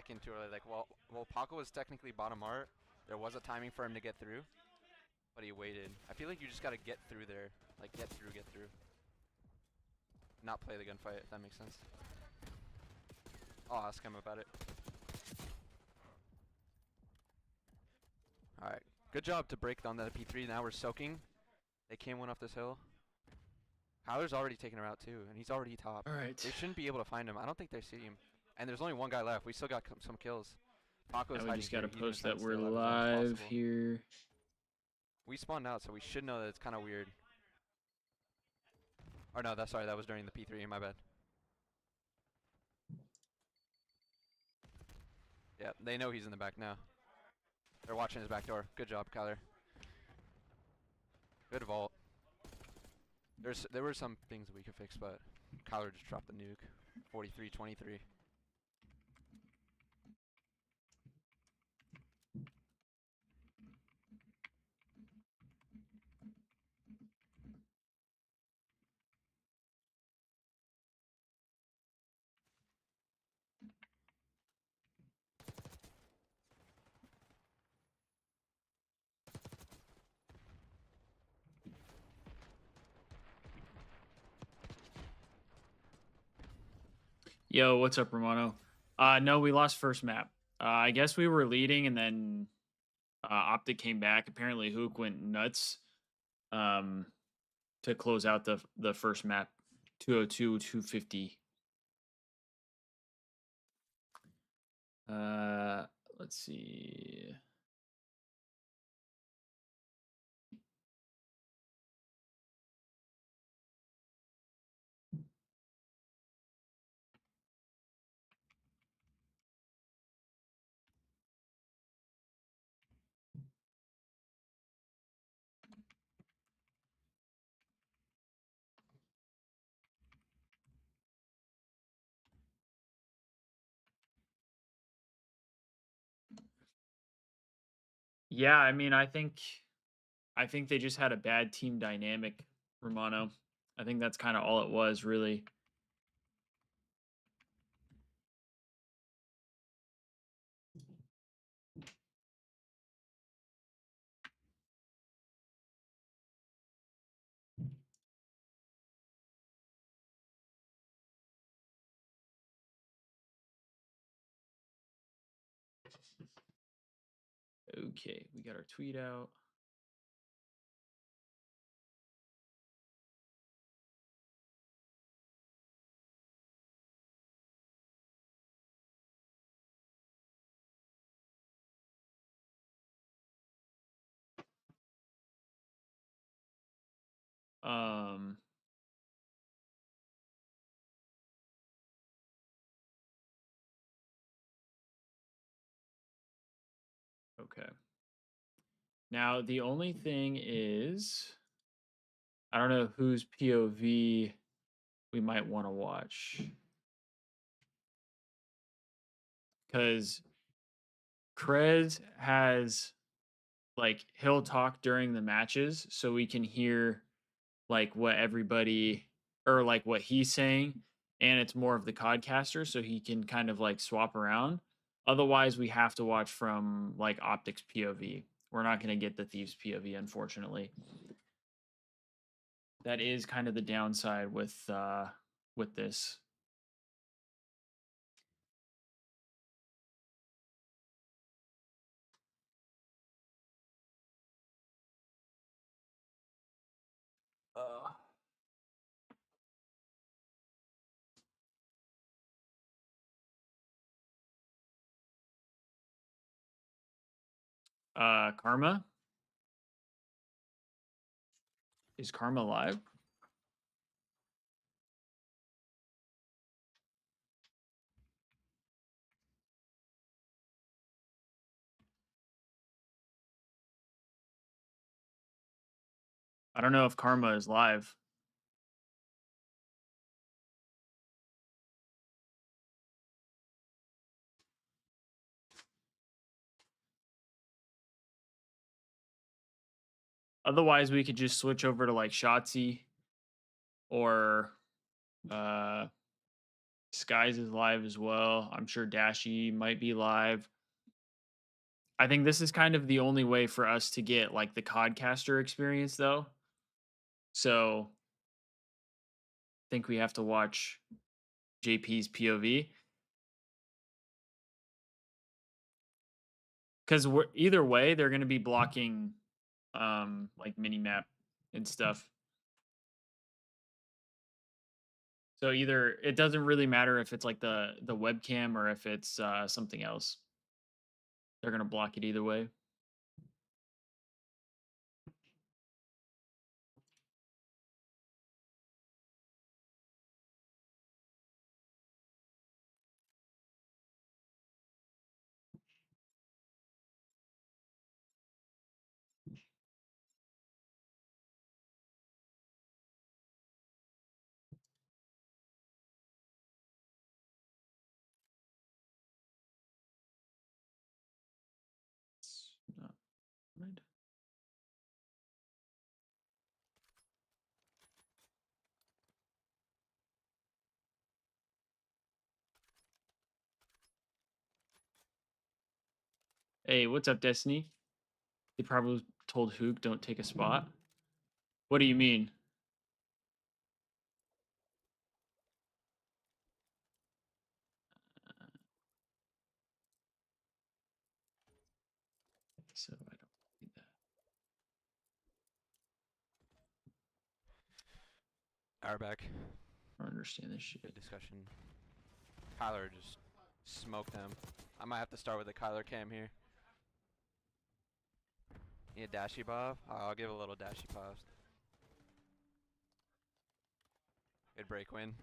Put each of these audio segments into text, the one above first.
back in too early. Like, well, Paco was technically bottom art. There was a timing for him to get through, but he waited. I feel like you just gotta get through there. Like, get through. Not play the gunfight, if that makes sense. I'll ask him about it. Alright. Good job to break on that P3. Now we're soaking. They can't win off this hill. Howler's already taken her out too, and he's already top. Alright. They shouldn't be able to find him. I don't think they see him. And there's only one guy left. We still got some kills. Paco's Now we hiding just gotta here. post that we're live here. We spawned out, so we should know that it's kind of weird. Or no, sorry, that was during the P3. My bad. Yeah, they know he's in the back now. They're watching his back door. Good job, Kyler. Good vault. There were some things we could fix, but Kyler just dropped the nuke. 43-23. Yo, what's up, Romano? No, we lost first map. I guess we were leading, and then OpTic came back. Apparently, Hook went nuts to close out the first map, 202-250. Let's see. Yeah, I mean, I think they just had a bad team dynamic, Romano. I think that's kind of all it was, really. Okay, we got our tweet out. Okay. Now, the only thing is, I don't know whose POV we might want to watch. Because Krez has, like, he'll talk during the matches so we can hear, like, what everybody, or, like, what he's saying. And it's more of the codcaster, so he can kind of, like, swap around. Otherwise, we have to watch from, like, OpTic's POV. We're not going to get the Thieves POV, unfortunately. That is kind of the downside with this. Karma? Is Karma live? I don't know if Karma is live. Otherwise, we could just switch over to like Shotzi or Skies is live as well. I'm sure Dashy might be live. I think this is kind of the only way for us to get like the Codcaster experience though. So I think we have to watch JP's POV. Because either way, they're going to be blocking like minimap and stuff. So either it doesn't really matter if it's like the webcam or if it's something else. They're going to block it either way. It's not right. Hey, what's up, Destiny? They probably told Hook don't take a spot. What do you mean? So I don't need that. Hour back. I don't understand this shit. Good discussion. Kyler just smoked them. I might have to start with the Kyler cam here. Need a dashy bob? I'll give a little dashy pop. Good break win.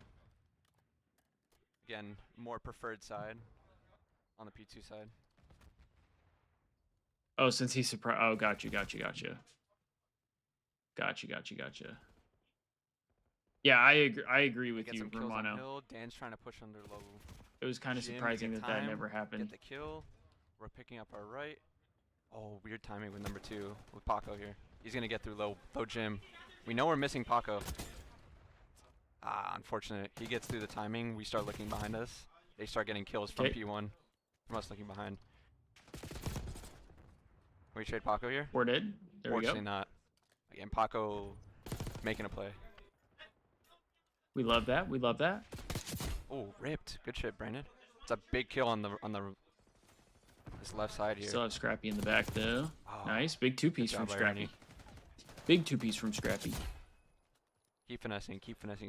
Again, more preferred side on the P2 side. Oh, since he's surprised. Oh, gotcha. Yeah, I agree with Get you, some kills on Romano. hill. Dan's trying to push under low. It was kind of Jim, surprising get that that time, never happened. Get the kill. We're picking up our right. Oh, weird timing with number 2 with Paco here. He's gonna get through low Jim. We know we're missing Paco. Ah, unfortunate. He gets through the timing. We start looking behind us. They start getting kills from P1 from us looking behind. Can we trade Paco here? We're dead. There we go. Fortunately not. Again, Paco making a play. We love that. Oh, ripped. Good shit, Brandon. It's a big kill on the this left side here. Still have Scrappy in the back though. Oh, nice. Big 2-piece from Scrappy. Big 2-piece from Scrappy. Keep finessing,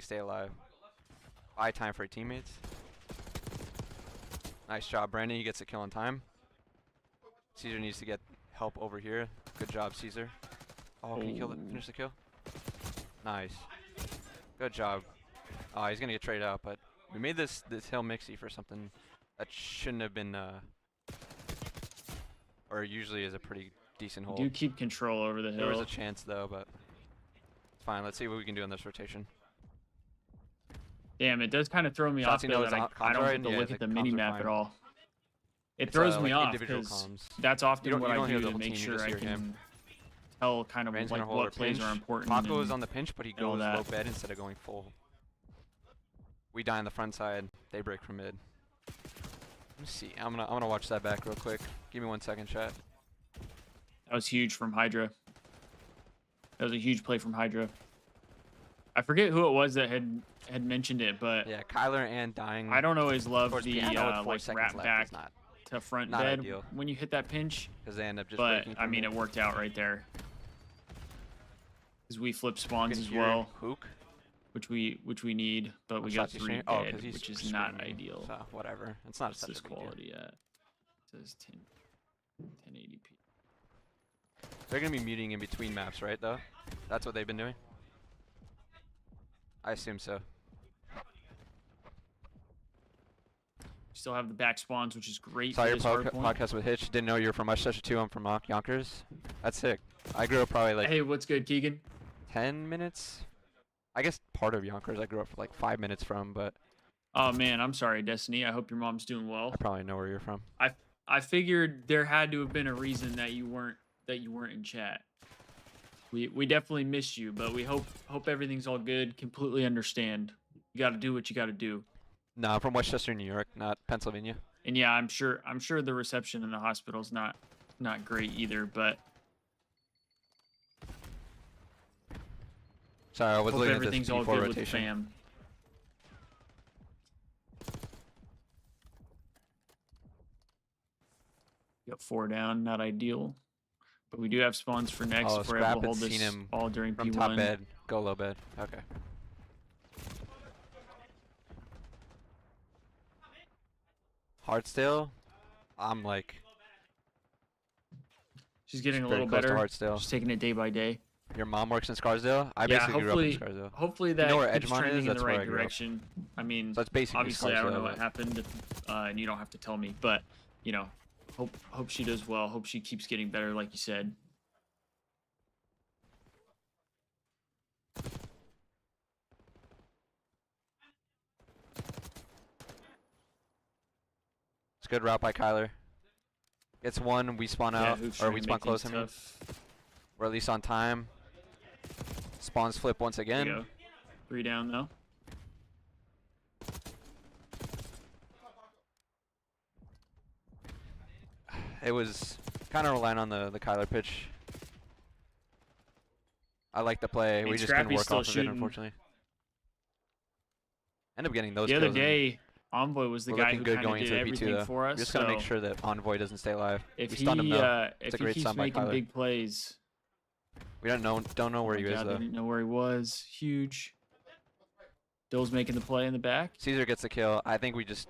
stay alive. Buy time for your teammates. Nice job, Brandon. He gets a kill on time. Caesar needs to get help over here. Good job, Caesar. Oh, can you kill it? Finish the kill? Nice. Good job. Oh, he's gonna get traded out, but we made this hill mixy for something that shouldn't have been or usually is a pretty decent hold. Do keep control over the hill. There was a chance though, but it's fine. Let's see what we can do in this rotation. Damn, it does kind of throw me off though that I don't get to look at the mini map at all. It throws me off because that's often what I do to make sure I can tell kind of like what plays are important. Paco is on the pinch, but he goes low bed instead of going full. We die on the front side. They break from mid. Let me see. I'm gonna watch that back real quick. Give me 1 second, chat. That was huge from Hydra. That was a huge play from Hydra. I forget who it was that had mentioned it, but yeah, Kyler and dying. I don't always love the like wrap back to front bed ideal when you hit that pinch. Because they end up just. But I mean, it worked out right there. Because we flip spawns as well. Hook. Which we need, but we got 3 dead, which is not ideal. So whatever. It's not such a quality at. It says 1080p. They're gonna be muting in between maps, right? Though, that's what they've been doing. I assume so. Still have the back spawns, which is great. Saw your podcast with Hitch. Didn't know you were from Westchester too. I'm from Yonkers. That's sick. I grew up probably like. Hey, what's good, Keegan? 10 minutes. I guess part of Yonkers I grew up for like 5 minutes from, but. Oh man, I'm sorry, Destiny. I hope your mom's doing well. I probably know where you're from. I figured there had to have been a reason that you weren't in chat. We definitely missed you, but we hope everything's all good. Completely understand. You got to do what you got to do. No, I'm from Westchester, New York, not Pennsylvania. And yeah, I'm sure the reception in the hospital's not great either, but Sorry, I was hope looking at this everything's all before good with the rotation. fam. Got 4 down, not ideal. But we do have spawns for next Oh, if we're able Scrap to had hold seen this him all during from P1. top bed. Go low bed. Okay. Hardstale, I'm like She's getting a very little close to better. Hardstale. She's taking it day by day. Your mom works in Scarsdale? I Yeah, basically grew up in Scarsdale. hopefully that know where keeps Edgemont trending is? in That's the where right I grew up. direction. I mean, So it's basically obviously I don't know Scarsdale, what happened, and you don't have to tell me, but you know, hope she does well. Hope she keeps getting better, like you said. It's a good route by Kyler. Gets one, we spawn Yeah, out, Hoop's or trying we to spawn make close things to me. tough. We're at least on time. Spawns flip once There you again. go. 3 down though. It was kind of relying on the Kyler pitch. I like the play. I mean, We just couldn't Scrappy's work still off of it, shooting. unfortunately. End up getting those The other kills, and day, Envoy was the we're guy looking who good kind of going did into the P2 everything though. for us. We just gotta make so sure that Envoy doesn't stay alive. if We he stunned him though. if a he great keeps stun by making Kyler. big plays, We don't know where oh he my is God, though. they didn't know where he was. Huge. Dill's making the play in the back. Caesar gets the kill. I think we kind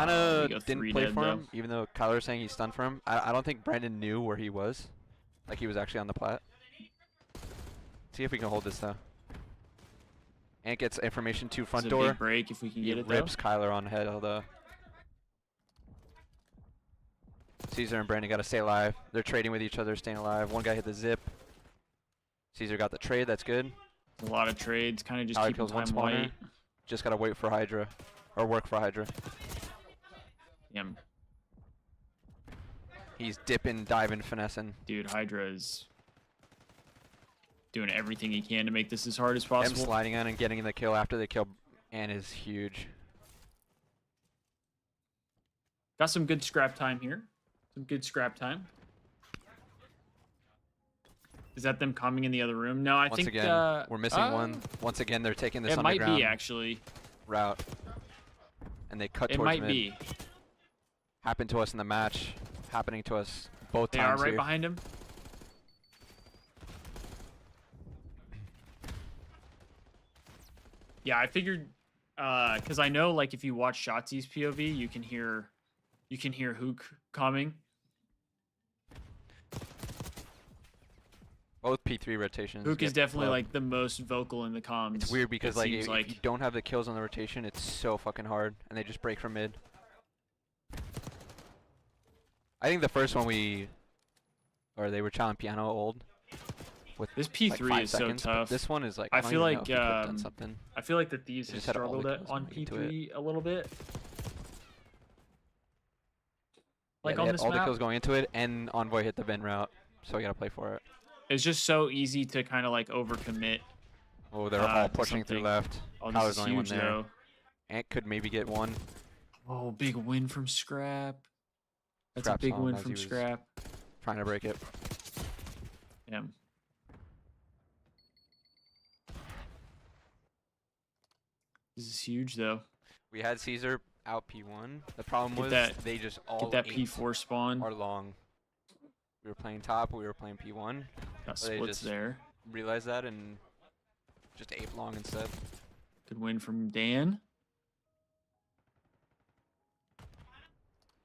we of go didn't 3 play dead, for though. him, even though Kyler was saying he's stunned for him. I don't think Brandon knew where he was, like he was actually on the plat. See if we can hold this though. Ant gets information to front It's a door. big break if we can He get it rips Kyler on head though. Caesar and Brandon got to stay alive. They're trading with each other, staying alive. One guy hit the zip. Caesar got the trade. That's good. though. A lot of trades, kind of just Kyler keeping kills one time spawner. white. Just gotta wait for Hydra, or work for Hydra. Damn, He's dipping, diving, finessing. dude, Hydra is doing everything he can to make this as hard as Him possible. sliding on and getting the kill after the kill, and is huge. Got some good scrap time here. Some good scrap time. Is that them coming in the other room? No, I Once think again, we're missing one. Once again, they're taking this It might underground be actually. route, and they cut It towards might mid. be. Happened to us in the match. Happening to us both They are times right here. behind him. Yeah, I figured, because I know, like, if you watch Shotzi's POV, you can hear Hook coming. Both P3 rotations. Hook is get definitely clubbed. like the most vocal in the comms. It's weird because it like seems if you don't have the kills on the rotation, it's so fucking hard, and they just break from mid. I think the first one they were challenging piano old. With this like P3 5 is seconds, so but tough. This one is like I don't feel even know like, if he could've done something. I feel like the Thieves They has just had all the struggled kills on going into P3 a little bit. Yeah, Like they on had this all the map, kills going into it, and Envoy hit the bend route, so we gotta play for it. it's just so easy to kind of like overcommit. Oh, they're all to pushing through something. left. Oh, Kyler's this the is only one huge there. though. Ant could maybe get one. Oh, big win from Scrap. That's Scrap's a big on win as from he was Scrap. Trying to break it. Damn. This is huge though. We had Caesar out P1. The problem Get was that- they just all Get that ate P4 spawn. our long. We were playing top, we were playing P1. Got they splits just- there. Realized that and just ate long instead. Good win from Dan.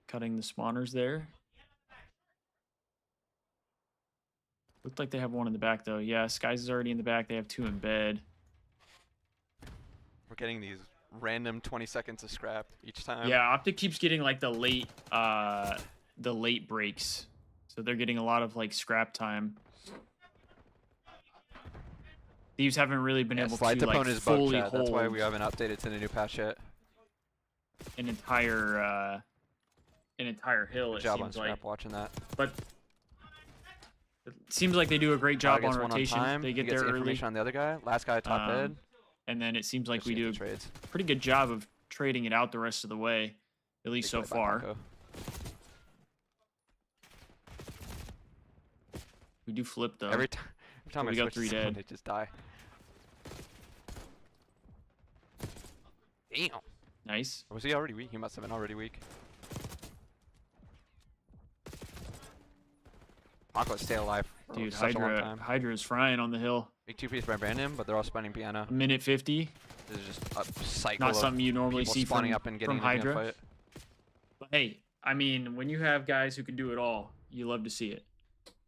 Cutting the spawners there. Looked like they have one in the back though. Yeah, Skies is already in the back. They have 2 in bed. We're getting these random 20 seconds of scrap each time. Yeah, OpTic keeps getting like the late breaks. So they're getting a lot of like scrap time. Thieves haven't really been able slide to to like is bug fully chat. That's why hold we haven't updated to the new patch yet. an entire hill. Good It job on seems like, scrap watching that. but it seems like they do a great job Gets on one rotation. time. They He get gets there the early. information on the other guy. Last guy top head. and then it seems like we Especially do into trades. a pretty good job of trading it out the rest of the way, at least so Big play by far. Paco. We do flip though. Every time I we got switch 3 to someone, dead. they just die. Damn. Nice. Or was he already weak? He must have been already weak. Paco's stay alive for Dude, such a long time. Hydra's frying on the hill. Big 2-piece by Brandon, but they're all spawning piano. A minute 50. This is just a cycle Not of something you normally people see spawning from, up and getting from into the Hydra. fight. But hey, I mean, when you have guys who can do it all, you love to see it.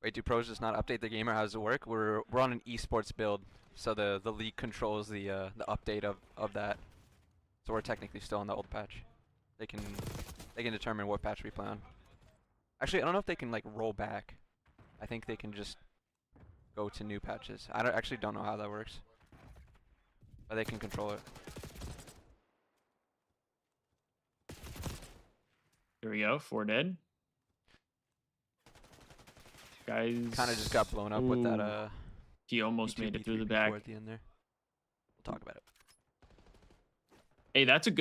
Wait, do pros just not update the game, or how does it work? We're on an esports build, so the league controls the update of that. So we're technically still in the old patch. They can determine what patch we play on. Actually, I don't know if they can like roll back. I think they can just go to new patches. I actually don't know how that works, but they can control it. Here we go. 4 dead. Guys. Kind of just got blown up with that. He almost made it through the B2, back. B4 at the end there. We'll talk about it. Hey, that's a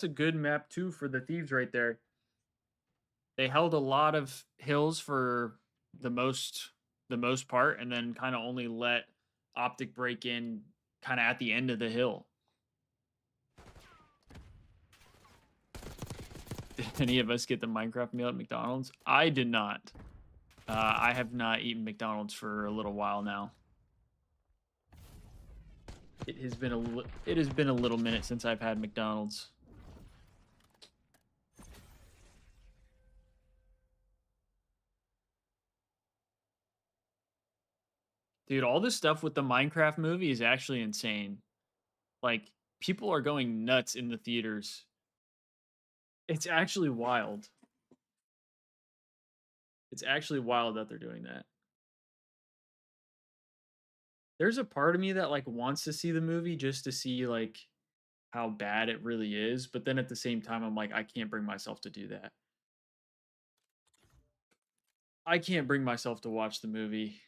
good map too for the Thieves right there. They held a lot of hills for the most part, and then kind of only let OpTic break in kind of at the end of the hill. Did any of us get the Minecraft meal at McDonald's? I did not. I have not eaten McDonald's for a little while now. It has been a little minute since I've had McDonald's. Dude, all this stuff with the Minecraft movie is actually insane. Like, people are going nuts in the theaters. It's actually wild. It's actually wild that they're doing that. There's a part of me that like wants to see the movie just to see like how bad it really is, but then at the same time I'm like, I can't bring myself to do that. I can't bring myself to watch the movie.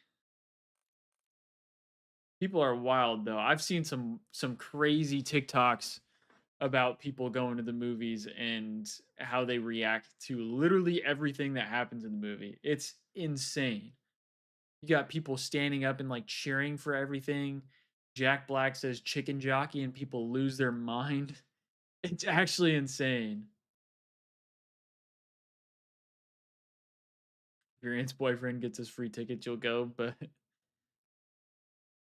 People are wild though. I've seen some crazy TikToks about people going to the movies and how they react to literally everything that happens in the movie. It's insane. You got people standing up and like cheering for everything. Jack Black says chicken jockey and people lose their mind. It's actually insane. If your aunt's boyfriend gets us free tickets, you'll go, but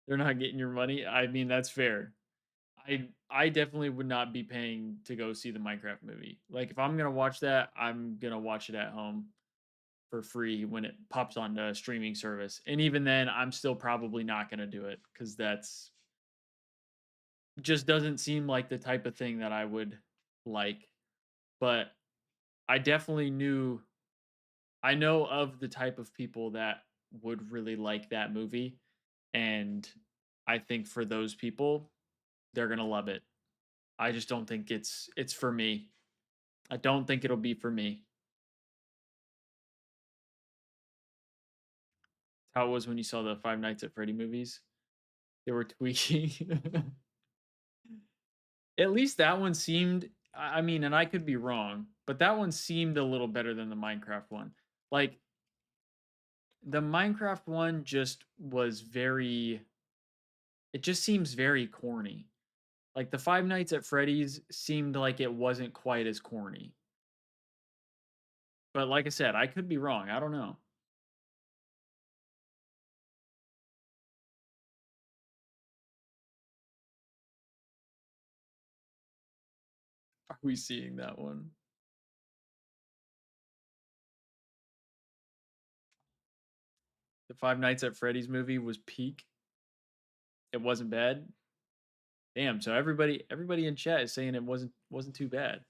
they're not getting your money. I mean, that's fair. I definitely would not be paying to go see the Minecraft movie. Like if I'm gonna watch that, I'm gonna watch it at home for free when it pops on the streaming service. And even then, I'm still probably not gonna do it because that's just doesn't seem like the type of thing that I would like. But I definitely I know of the type of people that would really like that movie. And I think for those people, they're gonna love it. I just don't think it's for me. I don't think it'll be for me. How it was when you saw the Five Nights at Freddy movies. They were tweaking. At least that one seemed, I mean, and I could be wrong, but that one seemed a little better than the Minecraft one. Like, the Minecraft one just was it just seems very corny. Like, the Five Nights at Freddy's seemed like it wasn't quite as corny. But like I said, I could be wrong. I don't know. Are we seeing that one? The Five Nights at Freddy's movie was peak. It wasn't bad. Damn, so everybody in chat is saying it wasn't too bad.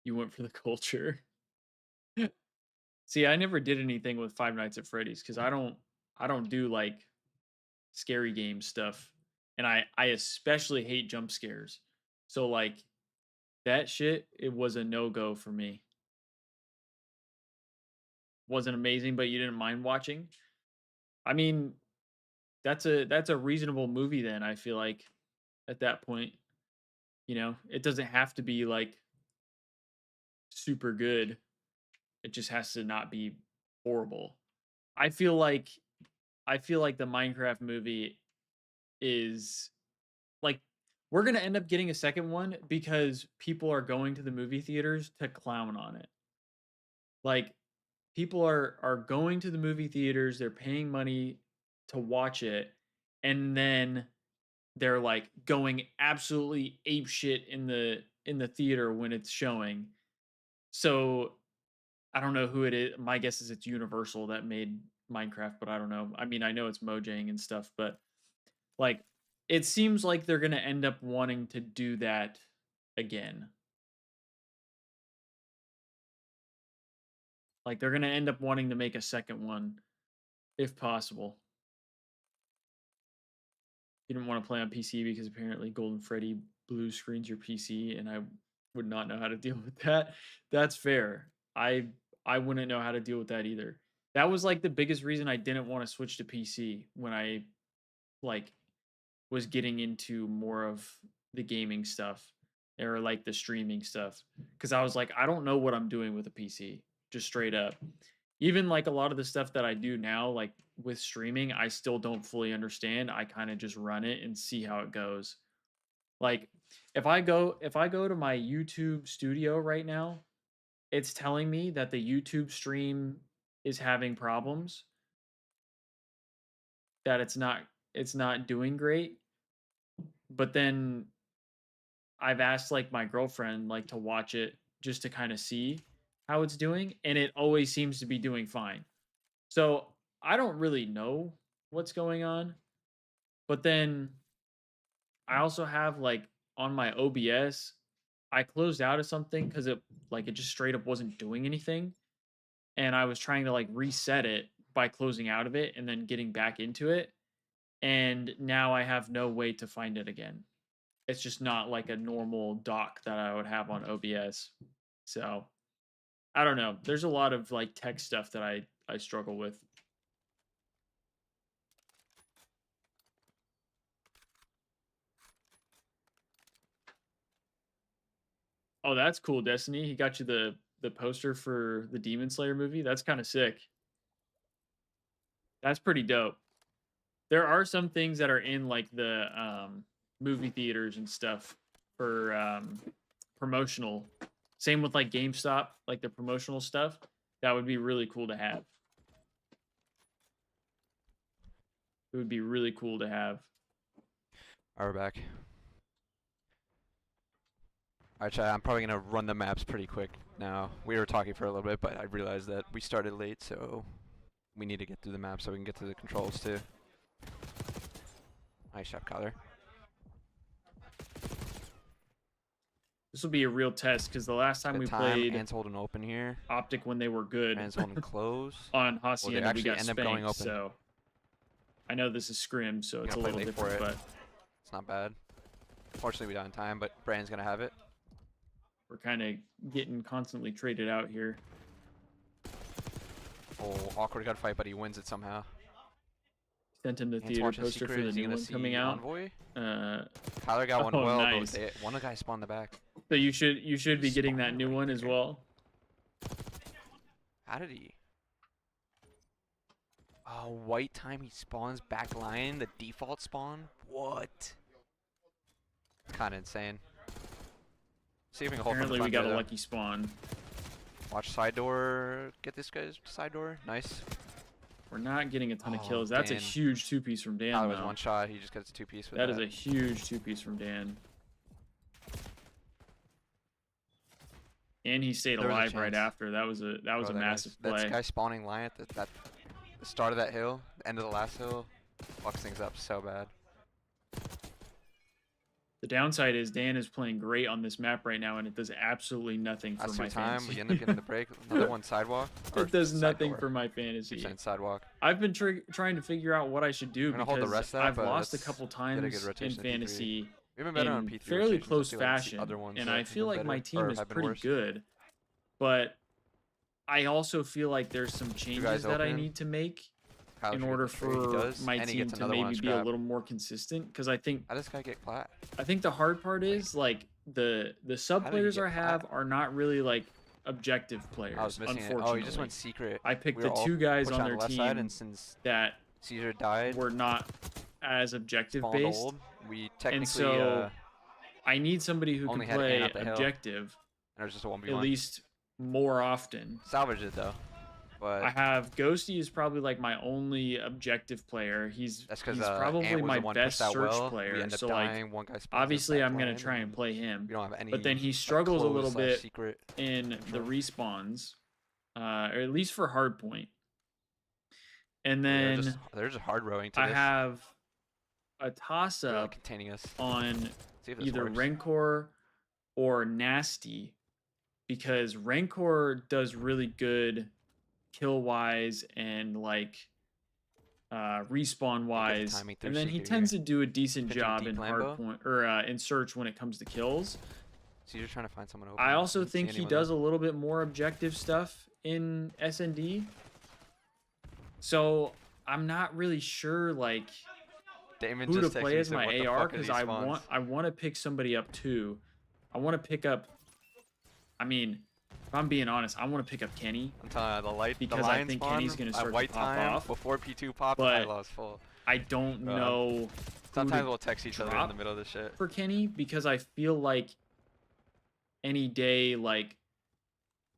You went for the culture. See, I never did anything with Five Nights at Freddy's because I don't do like scary game stuff. And I especially hate jump scares. So like That shit, it was a no-go for me. Wasn't amazing, but you didn't mind watching. I mean, that's a reasonable movie then, I feel like at that point, you know? It doesn't have to be like super good. It just has to not be horrible. I feel like I feel like the Minecraft movie is like we're going to end up getting a second one because people are going to the movie theaters to clown on it. Like people are going to the movie theaters, they're paying money to watch it, and then they're like going absolutely ape shit in the theater when it's showing. So I don't know who it is. My guess is it's Universal that made Minecraft, but I don't know. I mean, I know it's Mojang and stuff, but like it seems like they're going to end up wanting to do that again. Like they're going to end up wanting to make a second one if possible. You didn't want to play on PC because apparently Golden Freddy blue screens your PC, and I would not know how to deal with that. That's fair. I wouldn't know how to deal with that either. That was like the biggest reason I didn't want to switch to PC when I like was getting into more of the gaming stuff or like the streaming stuff because I was like I don't know what I'm doing with a PC, just straight up. Even like a lot of the stuff that I do now, like with streaming, I still don't fully understand. I kind of just run it and see how it goes. Like if I go to my YouTube studio right now, it's telling me that the YouTube stream is having problems, that it's not doing great. But then I've asked like my girlfriend like to watch it just to kind of see how it's doing, and it always seems to be doing fine. So I don't really know what's going on. But then I also have like on my OBS, I closed out of something because it just straight up wasn't doing anything. And I was trying to like reset it by closing out of it and then getting back into it. And now I have no way to find it again. It's just not like a normal dock that I would have on OBS. So I don't know. There's a lot of like tech stuff that I struggle with. Oh, that's cool, Destiny. He got you the poster for the Demon Slayer movie. That's kind of sick. That's pretty dope. There are some things that are in like the movie theaters and stuff for promotional. Same with like GameStop, like the promotional stuff. That would be really cool to have. It would be really cool to have. All right, we're back. Alright, chat, I'm probably gonna run the maps pretty quick now. We were talking for a little bit, but I realized that we started late, so we need to get through the map so we can get to the controls too. Nice shot, Collar. This will be a real test because the last time Good we time. played And's holding open here. OpTic when they were good And's holding close. on Hacienda, actually we got end up going spanked. open. So I know this is Scrim, so it's a Gotta play little late for different, it. but It's not bad. Fortunately, we got in time, but Brand's gonna have it. we're kind of getting constantly traded out here. Oh, awkward gunfight, but he wins it somehow. Sent him the And's theater watching poster secret. for the Is he new gonna one see coming out. Envoy? Uh, Tyler got one oh, well, nice. but one of the guys spawned the back. So you should be getting that Spawned new right one as there. well. How did he? Oh, white time he spawns back line, the default spawn? What? Kinda insane. See if we can hold from the Apparently we front got there, a though. lucky spawn. Watch side door. Get this guy's side door. Nice. We're not getting a ton of Oh, kills. That's a Dan. huge two-piece from Dan, Tyler was though. one shot. He just gets a two-piece with That is a huge two-piece from Dan. And he stayed There was a alive right chance. after. That was a Bro, that massive guy's- play. That guy spawning line at the start of that hill, the end of the last hill, fucks things up so bad. The downside is Dan is playing great on this map right now, and it does absolutely nothing for That's my your time. fantasy. We end up getting the break. Another one sidewalk. or It does side nothing door. for my Keep fantasy. saying sidewalk. I've been trying to figure out what I should do I'm gonna hold the because rest of that, I've but lost a let's couple get a good times in rotation of P3. fantasy We've been better on in P3 fairly rotations. I close feel like it's the fashion, other ones and that I have feel been like my better team or is have been pretty worse. good. But I also feel like there's some guys changes that I open? need to make Kyler in should get order the trade. He for does, my and he team gets to another one on maybe be a scrap. little more consistent. Because I think How does this guy get plat? the hard part is like the sub How did he players get I have plat? are not really like objective players. I was missing it. Unfortunately, Oh, he just went secret. I picked We the were all 2 guys pushing on the their left side, team and since that Caesar died, were not as objective spawned based, old. We and technically so I need somebody who can only had Ant play up the hill, and objective it was just a 1v1. at least more often. Salvaged it though, but I have Ghosty is probably like my only objective player. He's that's because probably Ant was my the one best pushed out search well. We player. end up So dying. like One guy spawns us obviously back I'm gonna line, try and and play him. we don't have any. But then he like, struggles a little close/secret bit secret in the control. respawns, or at least for hardpoint. And Yeah, then they're just hard rowing to I this. have a toss Really up containing us. on See if this either works. Rancor or Nasty, because Rancor does really good kill wise and like respawn wise, timing through and then he secret tends here. to do a decent Pitching job deep in Lambo. hardpoint or in search when it comes to kills. So you're trying to find someone open. I also Didn't see think he anyone does though. a little bit more objective stuff in SND. So I'm not really sure like Damon who to just texted play me as said, my "What the AR, fuck are because these spawns?" I want to pick somebody up too. I want to pick up. I mean, if I'm being honest, I want to pick up Kenny. I'm telling you, the Because I lion think spawn Kenny's gonna at start to white pop time off, before P2 popped. but I lost full. I don't know Sometimes to we'll text each other in drop the middle of the shit. for Kenny, because I feel like any day like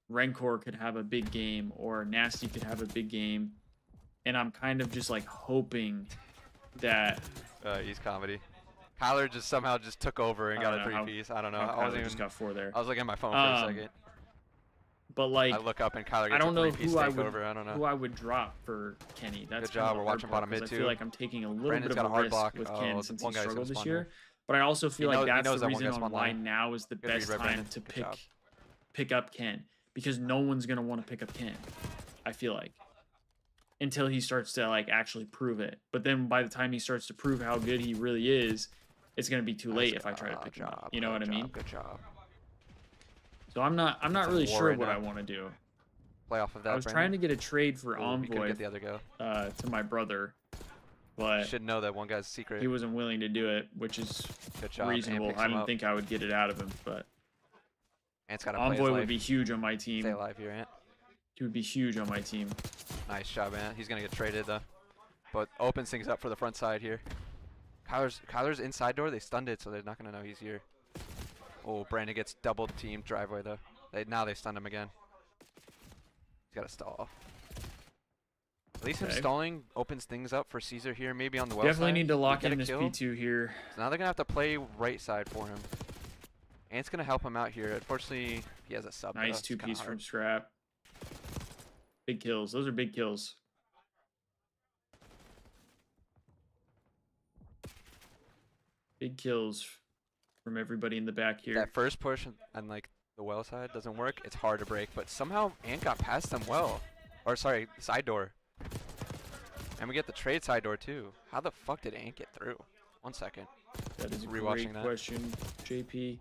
Rancor could have a big game or Nasty could have a big game, and I'm kind of just like hoping that He's comedy. Kyler just somehow just took over and I got don't a know how- 3-piece. I don't know. how I wasn't Kyler even. just got 4 there. I was looking at my phone for a second. But like I look up and Kyler I gets don't a know 3-piece who I would takeover. I don't know. who I would drop for Kenny. That's Good job, kind of we're the hard watching part, bottom mid 'cause I too. feel like I'm taking a little Brandon's bit got of a a hard risk block. with Oh, Ken the since one he guy's gonna struggled this spawn year. here. But I also feel like he that's knows the that one reason guy's on spawned why line. now is the Good read, best Red time Brandon. to Good job. pick up Ken, because no one's gonna want to pick up Ken. I feel like until he starts to like actually prove it. But then by the time he starts to prove how good he really is, it's gonna be too late if I try to pick him up. You know what I mean? Good job. So I'm not It's a really war sure right what now. I want to do. Play off of that. I was trying to get a trade for He could Envoy get the other go. to my brother, but Should know that one guy's secret. he wasn't willing to do it, which is Good job. Ant reasonable. picks I him didn't up. think I would get it out of him, but Ant's got to play his Envoy life. would be huge on my team. Stay alive here, Ant. He would be huge on my team. Nice job, Ant. He's gonna get traded though. But opens things up for the front side here. Kyler's inside door. They stunned it, so they're not gonna know he's here. Oh, Brandon gets double teamed driveway though. Now they stunned him again. He's got to stall. At least him Okay. stalling opens things up for Caesar here, maybe on the well Definitely side. need to We lock get in a this kill. P2 here. So now they're gonna have to play right side for him. Ant's gonna help him out here. Unfortunately, he has a sub. Nice though. It's kinda 2-piece hard. from Scrap. Big kills. Those are big kills. Big kills from everybody in the back here. That first push on like the well side doesn't work. It's hard to break, but somehow Ant got past them well. Or sorry, side door. And we get the trade side door too. How the fuck did Ant get through? 1 second. That is a Rewatching great that. question, JP.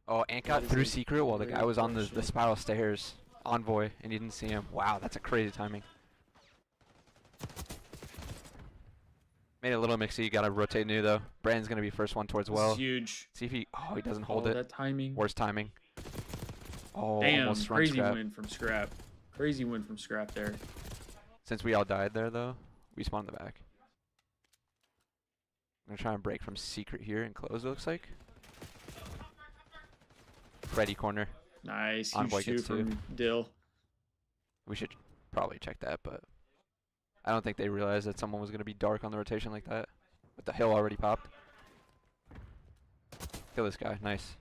Oh, Ant got That is through a secret while the guy great was on the question. spiral stairs. Envoy, and you didn't see him. Wow, that's a crazy timing. Made it a little mixy. Got to rotate new though. Brandon's gonna be first one towards This well. is huge. See if he. Oh, he doesn't hold Oh, it. that timing. Worst timing. Oh, Damn, almost run crazy scrap. win from Scrap. Crazy win from Scrap there. Since we all died there though, we spawned in the back. I'm gonna try and break from secret here and close. It looks like. Freddy corner. Nice. Envoy Huge 2 gets 2. from Dill. We should probably check that, but I don't think they realized that someone was gonna be dark on the rotation like that. But the hill already popped. Kill this guy. Nice.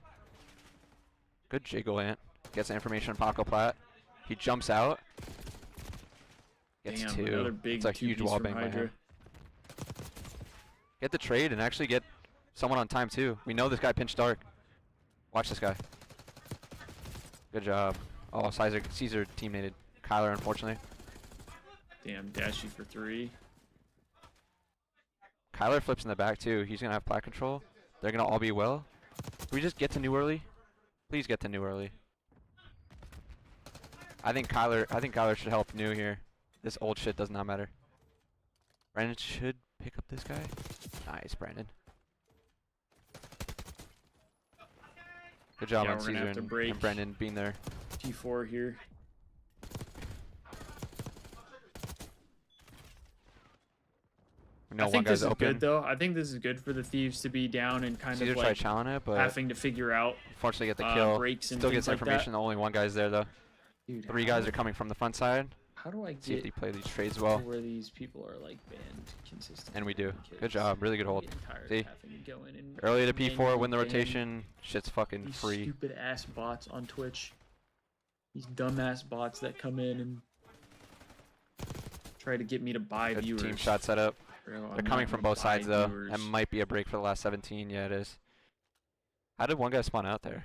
Good jiggle, Ant. Gets the information on Paco Plat. He jumps out. Gets Damn, 2. another big It's a huge 2-piece wall from bang by Hydra. him. Get the trade and actually get someone on time too. We know this guy pinched dark. Watch this guy. Good job. Oh, Caesar teammated Kyler, unfortunately. Damn, Dashy for 3. Kyler flips in the back too. He's gonna have plat control. They're gonna all be well. Can we just get to new early? Please get to new early. I think Kyler should help new here. This old shit does not matter. Brandon should pick up this guy. Nice, Brandon. Good job on Caesar and Brandon being there. T4 here. I think this is good though. I think this is good for the Thieves to be down and kind of like it, but having to figure out. Unfortunately, get the kill. Breaks and still gets like information. That. Only one guy's there though. Dude, 3 guys are coming from the front side. How do I get see if they play these trades well? Where these people are like banned consistently. And we do. Good job. Really good hold. See? To early to P4, win the rotation. Shit's fucking these free. Stupid ass bots on Twitch. These dumbass bots that come in and try to get me to buy good viewers. Team shot set up. Bro, they're coming from both sides though. That might be a break for the last 17. Yeah, it is. How did one guy spawn out there?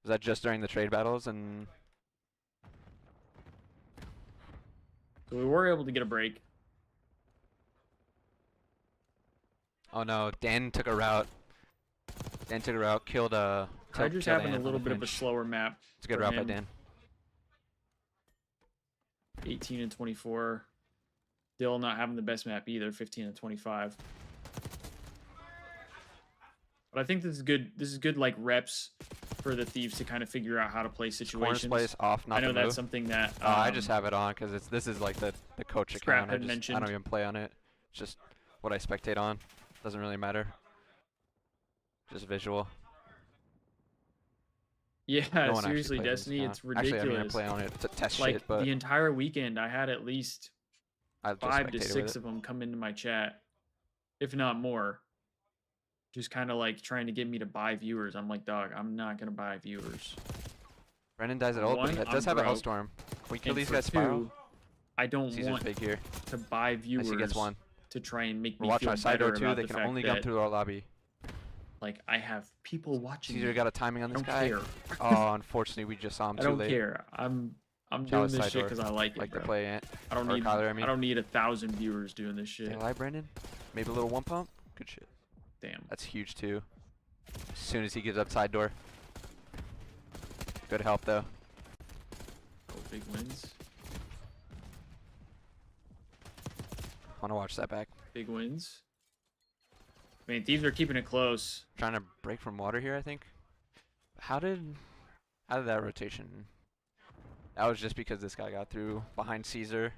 Was that just during the trade battles? And so we were able to get a break. Oh no, Dan took a route. Killed Tiger's having a little bit of a slower map. It's a good route by Dan. 18 and 24. Dill not having the best map either, 15 and 25. But I think this is good. This is good like reps for the Thieves to kind of figure out how to play situations. Plays off, not I know that's move. Something that I just have it on because this is like the coach account. I don't even play on it. It's just what I spectate on. Doesn't really matter. Just visual. Yeah, no seriously, Destiny, it's ridiculous. Actually, I play on it to test like, shit, but the entire weekend, I had at least 5 to 6 of them come into my chat, if not more. Just kind of like trying to get me to buy viewers. I'm like, dog, I'm not gonna buy viewers. Brendan dies at ult, but he does have a Hellstorm. Can we kill these guys spiral? I don't want big here. to buy viewers. He gets one. To try and make We're me watching feel our side door better too. about They the can fact only that, come through our lobby. Like, I have people watching. Caesar got a timing on this guy. I don't care. Oh, unfortunately, we just saw him too late. I don't care. I'm doing this shit because I like it, Like bro. to play Ant. I don't need. I don't need 1,000 viewers doing this shit. Stay alive, Brandon. Maybe a little one pump. Good shit. Damn. That's huge too. As soon as he gives up side door. Good help though. Oh, big wins. Want to watch that back. Big wins. I mean, Thieves are keeping it close. Trying to break from water here, I think. How did that rotation? That was just because this guy got through behind Caesar.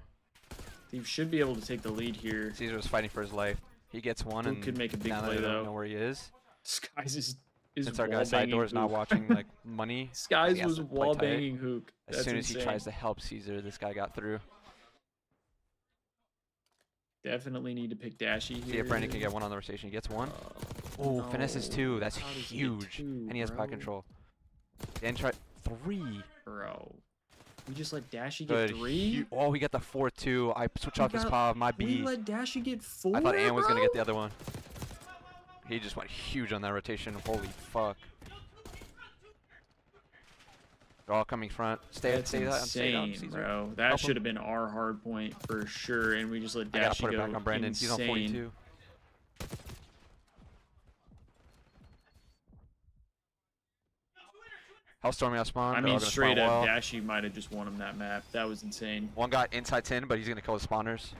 Thieves should be able to take the lead here. Caesar was fighting for his life. He gets one, and could make a big now play they though. don't know where he is. Skies is Since our guy side door is not watching like money. Skies was wall banging Hook. As soon as he tries to help Caesar, this guy got through. Definitely need to pick Dashy here. See if Brandon can get one on the rotation. He gets one. Oh, no. Finesses 2. That's huge. And he has pot control. Dan tried 3. Bro. We just let Dashy get 3? Oh, we got the 4-2. I switch off his POV. My B. We let Dashy get 4, I thought Ann was going to get the other one. He just went huge on that rotation. Holy fuck. They're all coming front. Stay down, Caesar. Bro. That should have been our hard point for sure, and we just let Dashy go. Put it back on Brandon. Insane. He's on 42. Hellstorming out spawn. I mean, straight up, Dashy might have just won him that map. That was insane. One got inside 10, but he's going to kill the spawners.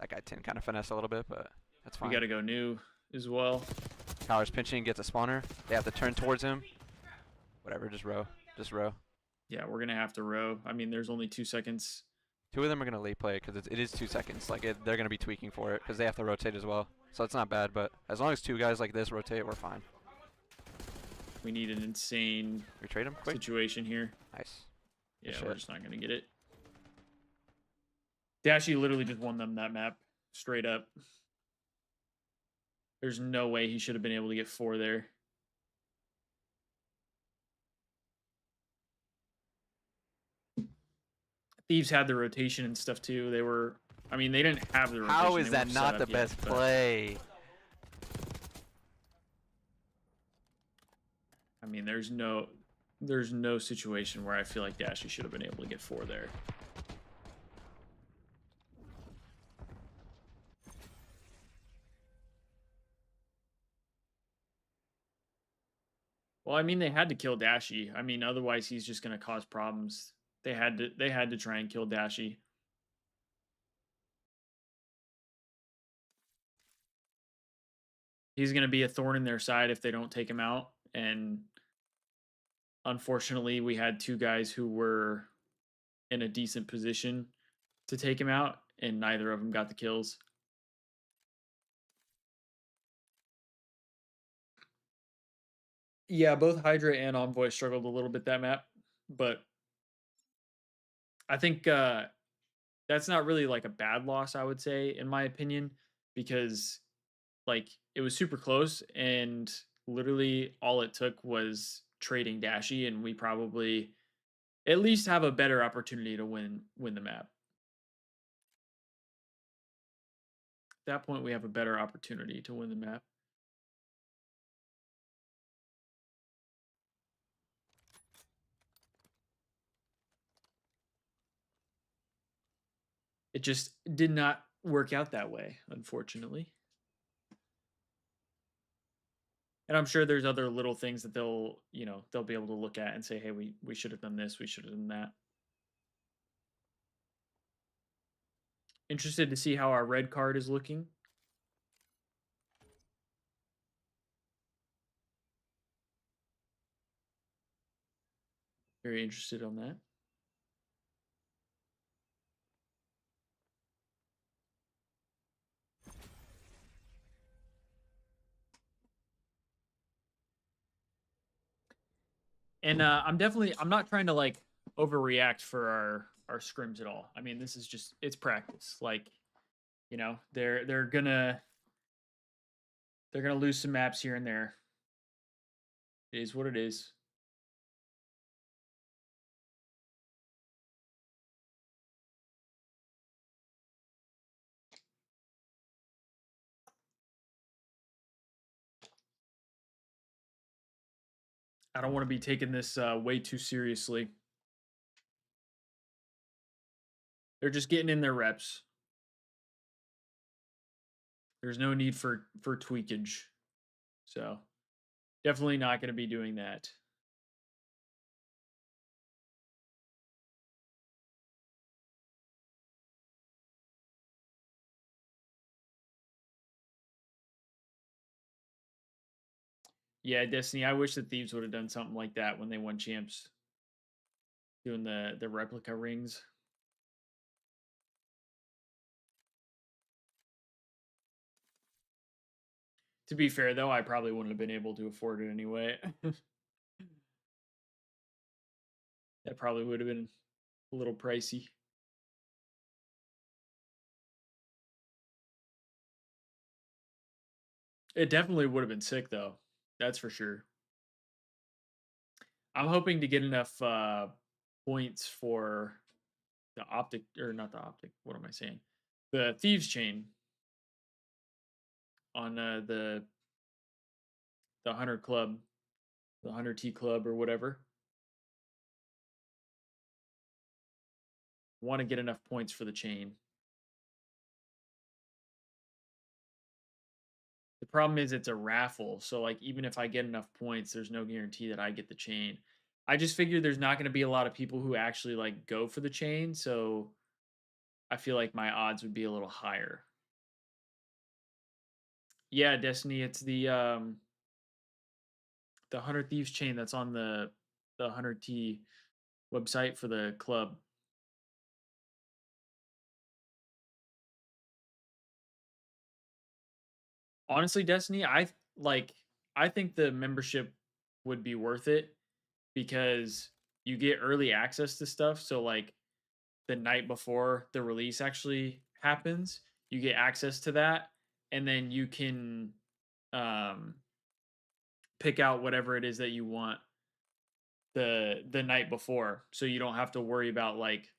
That guy 10 kind of finessed a little bit, but that's fine. We got to go new as well. Power's pinching, gets a spawner. They have to turn towards him. Whatever, just row. Just row. Yeah, we're going to have to row. I mean, there's only 2 seconds. 2 of them are going to late play because it is 2 seconds. Like, they're going to be tweaking for it because they have to rotate as well. So it's not bad, but as long as 2 guys like this rotate, we're fine. We need an insane trade him quick situation here. Nice. Yeah, we're just not going to get it. Dashy literally just won them that map. Straight up. There's no way he should have been able to get 4 there. Thieves had the rotation and stuff too. They were, I mean, they didn't have the rotation. How is that not the best play? I mean, there's no situation where I feel like Dashy should have been able to get 4 there. Well, I mean, they had to kill Dashi. I mean, otherwise he's just going to cause problems. They had to try and kill Dashi. He's going to be a thorn in their side if they don't take him out. And unfortunately, we had two guys who were in a decent position to take him out, and neither of them got the kills. Yeah, both Hydra and Envoy struggled a little bit that map, but I think that's not really like a bad loss, I would say, in my opinion, because like it was super close and literally all it took was trading Dashi, and we probably at least have a better opportunity to win the map. At that point, we have a better opportunity to win the map. It just did not work out that way, unfortunately. And I'm sure there's other little things that they'll be able to look at and say, hey, we should have done this, we should have done that. Interested to see how our red card is looking. Very interested on that. And I'm not trying to like overreact for our scrims at all. I mean, this is just it's practice. Like, they're gonna lose some maps here and there. It is what it is. I don't want to be taking this way too seriously. They're just getting in their reps. There's no need for tweakage. So definitely not going to be doing that. Yeah, Destiny. I wish that Thieves would have done something like that when they won champs, doing the replica rings. To be fair, though, I probably wouldn't have been able to afford it anyway. That probably would have been a little pricey. It definitely would have been sick, though. That's for sure. I'm hoping to get enough points for the OpTic, or not the OpTic. What am I saying? The Thieves chain on the Hunter Club, the Hunter T Club, or whatever. Want to get enough points for the chain. The problem is it's a raffle, so like even if I get enough points, there's no guarantee that I get the chain. I just figured there's not going to be a lot of people who actually like go for the chain, so I feel like my odds would be a little higher. Yeah, Destiny, it's the Hunter Thieves chain that's on the Hunter T website for the club. Honestly, Destiny, I think the membership would be worth it because you get early access to stuff. So like the night before the release actually happens, you get access to that, and then you can um, pick out whatever it is that you want the night before, so you don't have to worry about like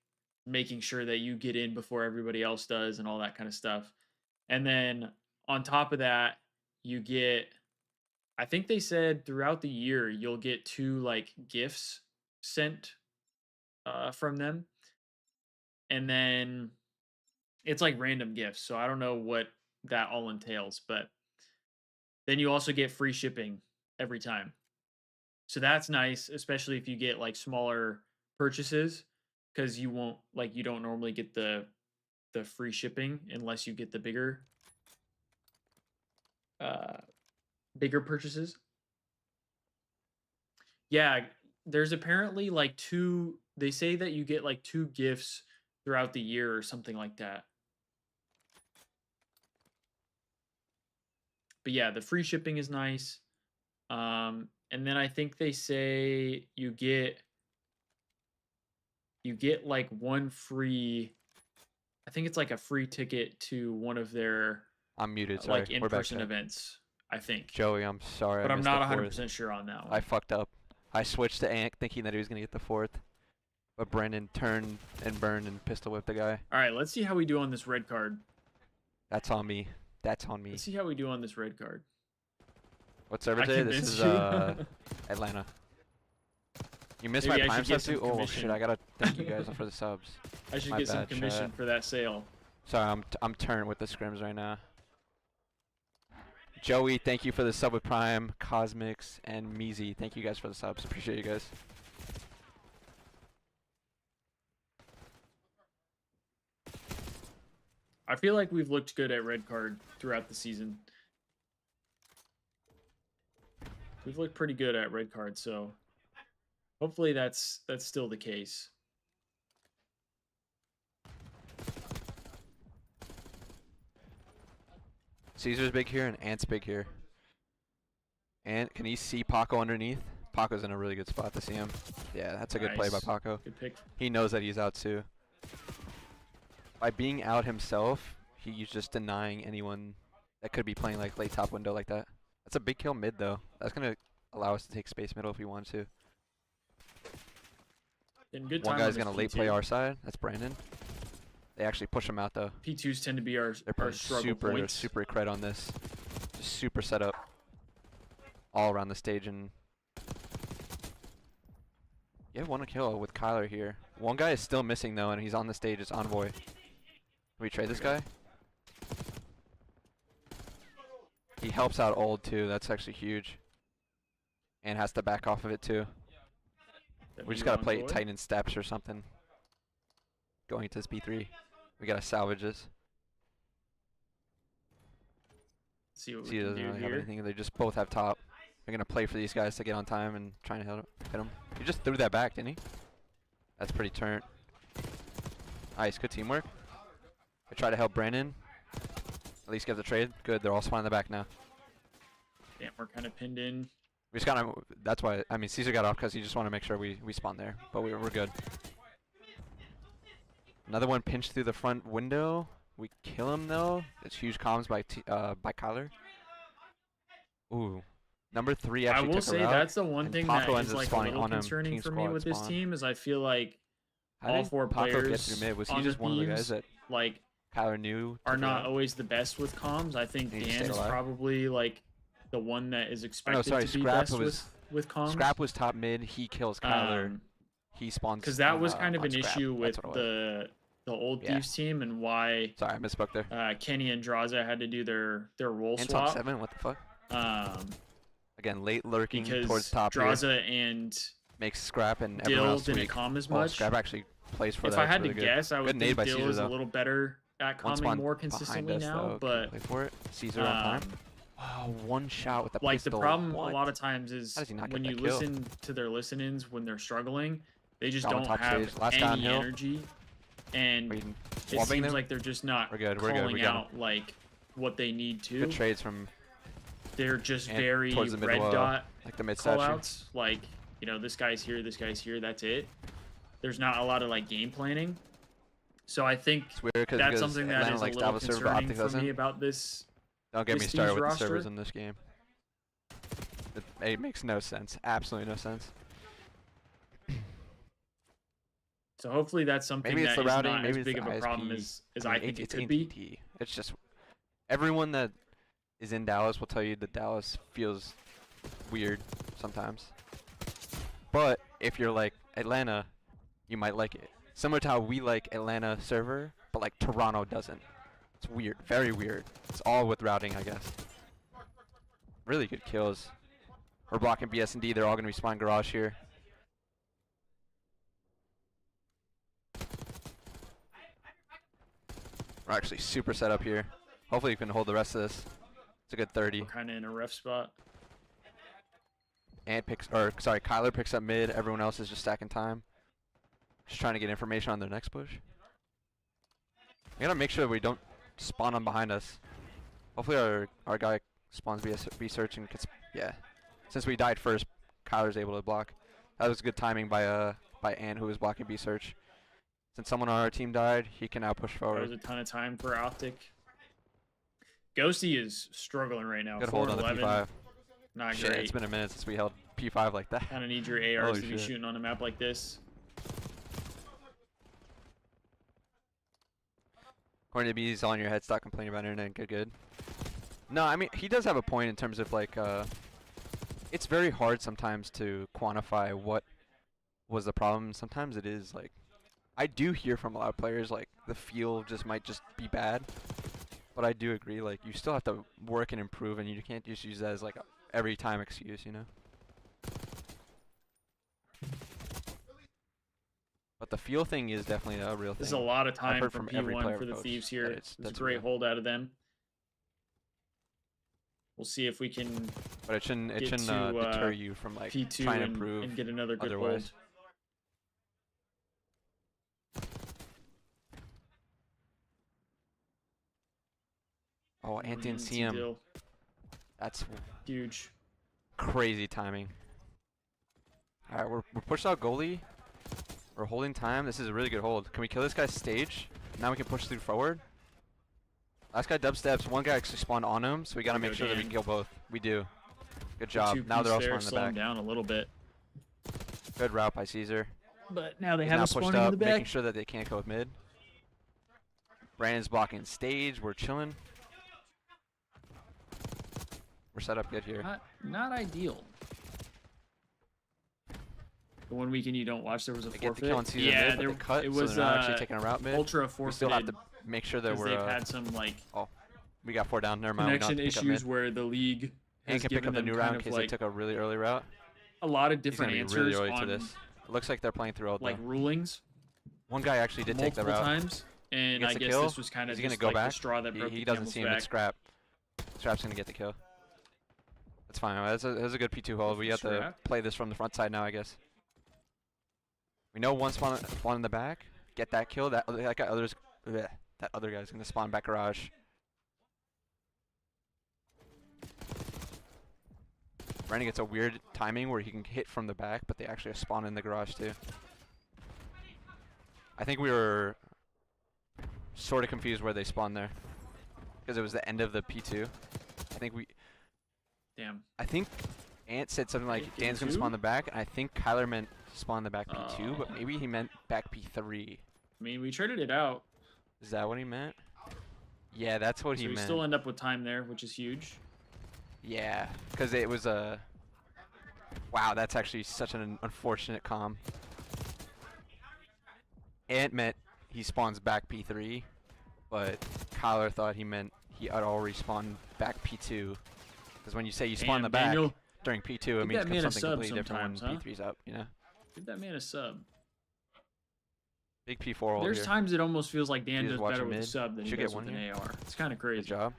making sure that you get in before everybody else does and all that kind of stuff. And then on top of that, you get, I think they said throughout the year you'll get 2 like gifts sent from them, and then it's like random gifts. So I don't know what that all entails, but then you also get free shipping every time. So that's nice, especially if you get like smaller purchases, because you won't like you don't normally get the free shipping unless you get the uh bigger purchases. Yeah, there's apparently like two. They say that you get like two gifts throughout the year or something like that. But yeah, the free shipping is nice. And then I think they say you get like one free. I think it's like a free ticket to one of their I'm muted. Sorry. like We're back, in-person chat. events. I think, Joey, I'm sorry. I but I'm missed the not fourth. 100% sure on that I one. fucked up. I switched to Ant thinking that he was gonna get the fourth, but Brendan turned and burned and pistol whipped the guy. All right, let's see how we do on this red card. That's on me. That's on me. Let's see how we do on this red card. What server I today? This convinced is you. Atlanta. You missed Maybe my I prime should get sub too? some Oh commission. shit! I gotta thank you guys for the subs. I should My get some bad, commission chat. for that sale. Sorry, I'm turned with the scrims right now. Joey, thank you for the sub with Prime. Cosmix and Meezy, thank you guys for the subs. Appreciate you guys. I feel like we've looked good at red card throughout the season. We've looked pretty good at red card, so hopefully that's still the case. Caesar's big here and Ant's big here. Ant, can he see Paco underneath? Paco's in a really good spot to see him. Yeah, that's a good play by Nice. Paco. Good pick. He knows that he's out too. By being out himself, he's just denying anyone that could be playing like late top window like that. That's a big kill mid though. That's gonna allow us to take space middle if we want to. In good One time guy's on gonna this late play our side. That's Brandon. They actually push him out though. P2s tend to be our They're putting struggle they're points. super cred on this. Just super setup all around the stage, and you have one kill with Kyler here. One guy is still missing though, and he's on the stage. It's Envoy. Can we trade this guy? He helps out old too. That's actually huge. And has to back off of it too. That We just be gotta play Envoy. tight in steps or something. Going into this B3. We gotta salvage this. See what we See, can doesn't do really have here. anything. They just both have top. They're gonna play for these guys to get on time and trying to hit them. He just threw that back, didn't he? That's pretty turnt. Nice, good teamwork. I try to help Brandon. At least get the trade. Good, they're all spawning in the back now. Damn, we're kind of pinned in. We just gotta. That's why. I mean, Caesar got off because he just want to make sure we spawn there. But we're good. Another one pinched through the front window. We kill him though. It's huge comms by Kyler. Ooh, number 3 I actually will took say her out. that's the one and thing Paco that ends is up like a spawning little on him. concerning Team for me squad with this spawn. team is I feel like How all did four Paco get players through mid? Was he on just the one of the Thieves, guys that like Kyler knew are took her not out? always the best with comms. I think And he Dan stayed is alive? probably like the one that is expected sorry, to be Scrap best was- with comms. Scrap was top mid. He kills Kyler. He spawns. Because that on, was kind of on an Scrap. issue with That's what it was. the old Yeah. Thieves team and why Sorry, I misspoke there. Kenny and Draza had to do their role And swap. top 7. What the fuck? Again, late lurking Because towards top here. Draza and Makes Scrap and everyone Dill else didn't weak. calm as Oh, much. Scrap actually plays for If that. I had It's to really good. guess, I would Good nade think by Dill Caesar, is a though. little better at One calming spawn more behind consistently us, now. though. Can But play for it. Caesar on time. Oh, one shot with the like pistol. the problem What? a lot of times is How does he not get when that you kill? listen to their listen-ins when they're struggling, they just Down on don't top have stage. Last any downhill. energy, and Are you it swapping seems them? like they're just not We're good, we're good, calling we got 'em. out like what they need to. Good trades from They're just and very towards the red middle, dot like the mid call statue. outs. Like, you know, this guy's here, that's it. There's not a lot of like game planning. So I think It's weird because that's something that Atlanta is a likes to little have a server, concerning OpTic for doesn't. me about this. Don't get me this started Thieves with the servers roster. in this game. It makes no sense. Absolutely no sense. So hopefully that's something Maybe that it's the is routing. not Maybe as it's big the of a problem ISP. as I I mean, think it it's could be. AT&T. It's just everyone that is in Dallas will tell you that Dallas feels weird sometimes. But if you're like Atlanta, you might like it. Similar to how we like Atlanta server, but like Toronto doesn't. It's weird, very weird. It's all with routing, I guess. Really good kills. We're blocking BS and D. They're all going to be spawning garage here. We're actually super set up here. Hopefully we can hold the rest of this. It's a good 30. We're kind of in a rough spot. And Kyler picks up mid. Everyone else is just stacking time. Just trying to get information on their next push. We gotta make sure we don't spawn on behind us. Hopefully our guy spawns B search and gets, yeah. Since we died first, Kyler's able to block. That was good timing by Ant, who was blocking B search. Since someone on our team died, he can now push forward. That was a ton of time for OpTic. Ghosty is struggling right now. Good hold on the P5. Not Shit, great. it's been a minute since we held P5 like that. Kind of need your ARs to be shooting on a map like this. According to B, he's all in your head. Stop complaining about internet. Good. No, I mean, he does have a point in terms of, like, it's very hard sometimes to quantify what was the problem. Sometimes it is, like, I do hear from a lot of players, like, the feel just might just be bad. But I do agree, like, you still have to work and improve, and you can't just use that as, like, a every time excuse, you know? But the feel thing is definitely a real thing. This is a lot of time from P1 every player for the coach Thieves here. it's It's a great hold out of them. We'll see if we can But it shouldn't deter you from, like, P2 trying to improve and get another good otherwise. hold. Oh, Anthony and CM. That's huge. Crazy timing. Alright, we're pushed out goalie. We're holding time. This is a really good hold. Can we kill this guy's stage? Now we can push through forward. Last guy dubsteps. One guy actually spawned on him, so we gotta make sure that we can kill both. We do. Good job. Now they're all spawning in the back. Down a little bit. Good route by Caesar. But now they He's have now a pushed spawning in up, the back. making sure that they can't go with mid. Brandon's blocking stage. We're chilling. We're set up good here. Not ideal. The one weekend you don't watch, there was a They get the forfeit. kill on Caesar Yeah, mid, but they cut, it so was they're not actually taking a route mid. ultra We forfeited. still have to make sure that we're. They've had some like We got 4 down. Never mind. connection issues where the league And has can pick given up the them new kind round in of case like they took a really early route. a lot of He's different gonna be answers really early on to this. It looks like they're playing through all like rulings. One guy actually did take the multiple route. times, and Gets I the guess kill. this was kind of Is he gonna just go like back? the straw that broke He the doesn't camel's see him. back. It's Scrap. Scrap's gonna get the kill. That's fine. That was a good P2 hold. We have to Scrap. play this from the front side now, I guess. We know one spawn in the back. Get that kill. That other guy's gonna spawn back garage. Brandon gets a weird timing where he can hit from the back, but they actually spawn in the garage too. I think we were sort of confused where they spawned there, because it was the end of the P2. I think Ant said something like Dan's gonna spawn in the back, and I think Kyler meant spawn in the back P2, but maybe he meant back P3. I mean, we traded it out. Is that what he meant? Yeah, that's what he So we meant. still end up with time there, which is huge. Yeah, because it was a. Wow, that's actually such an unfortunate comm. Ant meant he spawns back P3, but Kyler thought he meant he had already spawned back P2. Because when you say you spawn in the back Daniel, during P2, it means that man a something sub completely different when sometimes, P3's up, you know? Give that man a sub. Big P4 hold There's here. times it almost feels like Dan You does just watch better him with a mid. sub than he Should does get with one an here. AR. It's kind of crazy. Good job.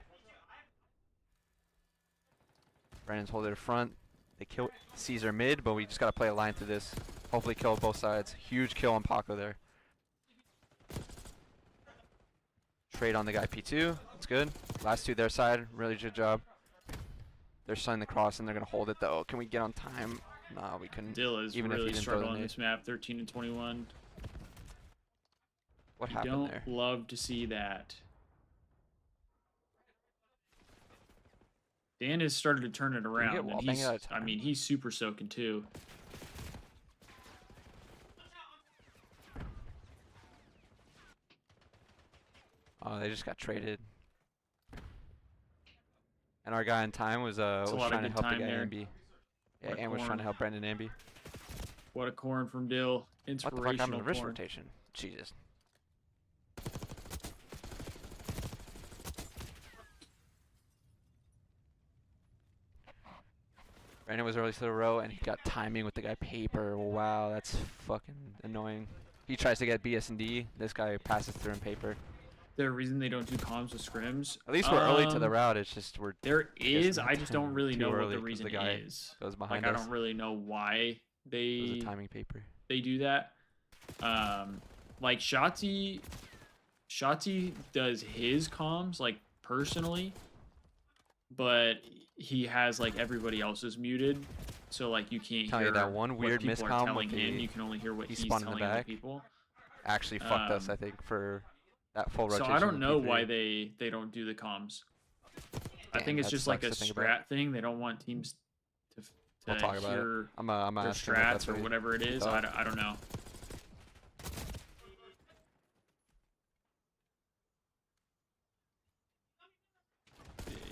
Brandon's holding it front. They kill Caesar mid, but we just gotta play a line through this. Hopefully kill both sides. Huge kill on Paco there. Trade on the guy P2. That's good. Last two their side. Really good job. They're signing the cross and they're gonna hold it though. Can we get on time? Nah, we couldn't. Dill is even if he really didn't throw the struggling on nade. this map. 13 and 21. What You happened don't there? love to see that. Dan has started to turn it around, get and wall banged out of I time. mean, he's super soaking too. Oh, they just got traded. And our guy in time was a lot of trying to good help the time guy there. Ambi. Yeah, What a and was trying corn. to help Brandon Ambi. What a corn from Dill. What the fuck Inspirational happened to wrist corn. rotation? Jesus. Brandon was early to the row, and he got timing with the guy paper. Wow, that's fucking annoying. He tries to get BS and D. This guy passes through in paper. The reason they don't do comms with scrims? At least we're early to the route. It's just we're There is. not I just don't really too know what early the 'cause reason the guy is. goes Like behind I us. don't really know why It was a they timing paper. do that. Like Shotzi does his comms like personally, but he has like everybody else's muted, so like you can't Tell hear you that one what weird people are miscomm telling with him. the You can only hear what he he's spun in the telling other back. people. Actually fucked us, I think, for that full So rotation. I don't know P3. why they don't do the comms. I Damn, think it's that just like a sucks to think about. strat thing. They don't want teams to We'll talk about it. hear I'm their asking him if that's strats or what he whatever it is. thought. I don't know.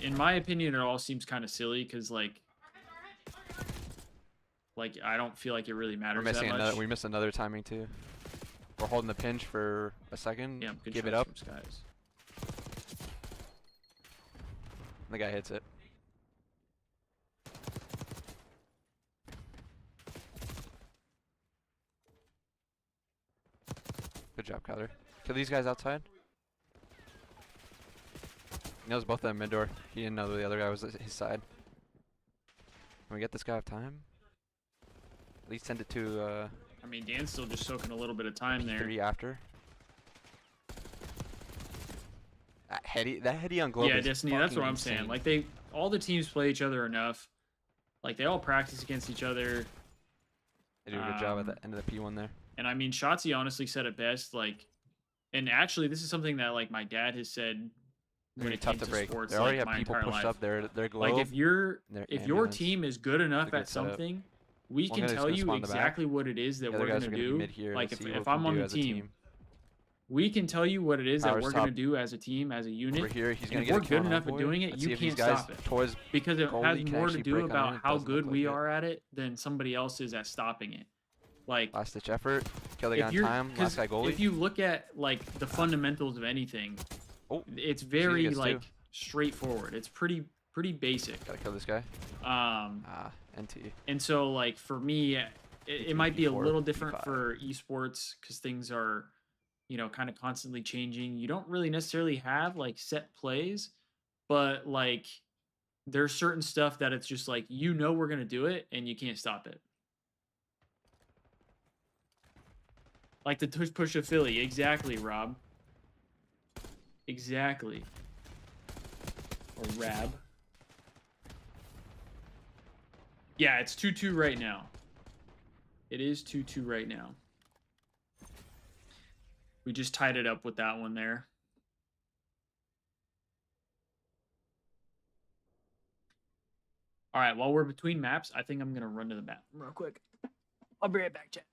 In my opinion, it all seems kind of silly because like I don't feel like it really We're matters missing that much. another. We missed another timing too. We're holding the pinch for a second. Yeah, good Give it shots up. from Skies. The guy hits it. Good job, Kyler. Kill these guys outside. He knows both of them mid door. He didn't know the other guy was at his side. Can we get this guy off time? At least send it to I mean, Dan's still just soaking a little bit of time there. P3 after. That heady on Globe Yeah, is Destiny. That's what fucking I'm saying. insane. Like all the teams play each other enough. Like they all practice against each other. They do a good job at the end of the P1 there. And I mean, Shotzi honestly said it best. Like, and actually, this is something that like my dad has said when Really it tough came to to break. sports. They already like, have my people entire pushed life. up their Globe. Like if your ambulance. team is good enough good at setup. something, we One can guy's tell gonna you spawn the back. exactly what it is that The we're other guys gonna are gonna be do. mid here. Like Let's see what if we I'm can on do the as a team, we can tell you what it is that Power's we're top. gonna do as a team, as a unit. Over here, he's And gonna if get we're a kill good on enough at Envoy. doing it, Let's you see if can't these guys stop it. towards Because it goalie has can more to actually do break on about it. how Doesn't good look we like it. are at it than somebody else is at stopping it. Like Last ditch effort. Kill the guy on time. Last guy goalie. if you look at like the fundamentals of anything, Oh, it's very gets like two. straightforward. It's pretty basic. Gotta kill this guy. NT. And so like for me, it P3, might be a P4, little different P5. for esports because things are, kind of constantly changing. You don't really necessarily have like set plays, but like there's certain stuff that it's just like we're gonna do it and you can't stop it. Like the push of Philly, exactly, Rob. Exactly. Or Rab. Yeah, it's 2-2 right now. It is 2-2 right now. We just tied it up with that one there. All right, while we're between maps, I think I'm going to run to the bathroom real quick. I'll be right back, chat.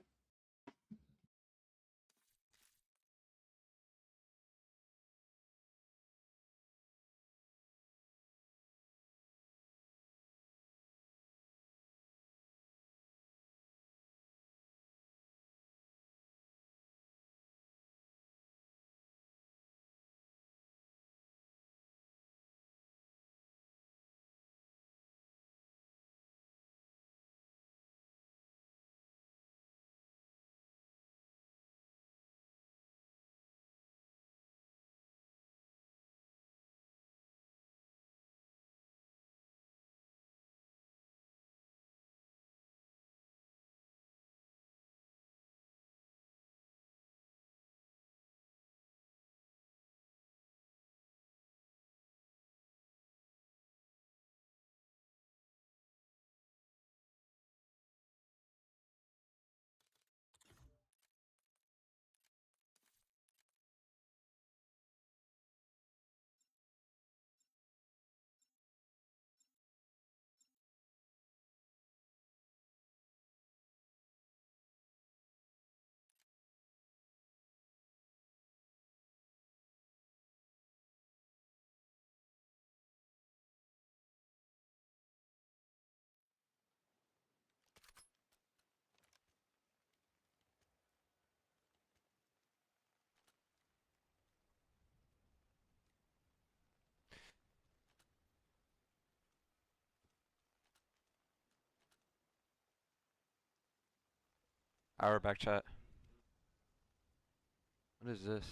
Our back chat. What is this?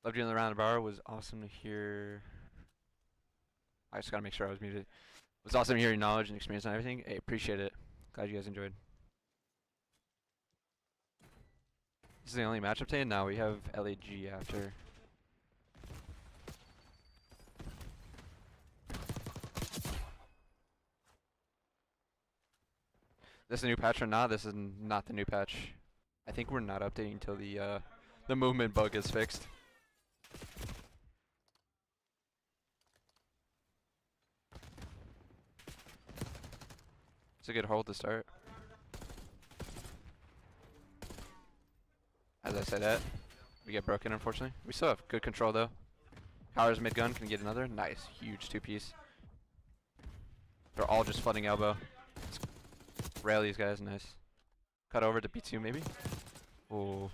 Loved you in the round of bar. Was awesome to hear. I just gotta make sure I was muted. It was awesome to hear your knowledge and experience and everything. Hey, appreciate it. Glad you guys enjoyed. This is the only matchup today. Now we have LAG after. This is a new patch or not? This is not the new patch. I think we're not updating until the movement bug is fixed. It's a good hold to start. As I said that, we get broken unfortunately. We still have good control though. Powers mid gun can get another. Nice, huge 2-piece. They're all just flooding elbow. Rail these guys, nice. Cut over to B2 maybe. Ooh,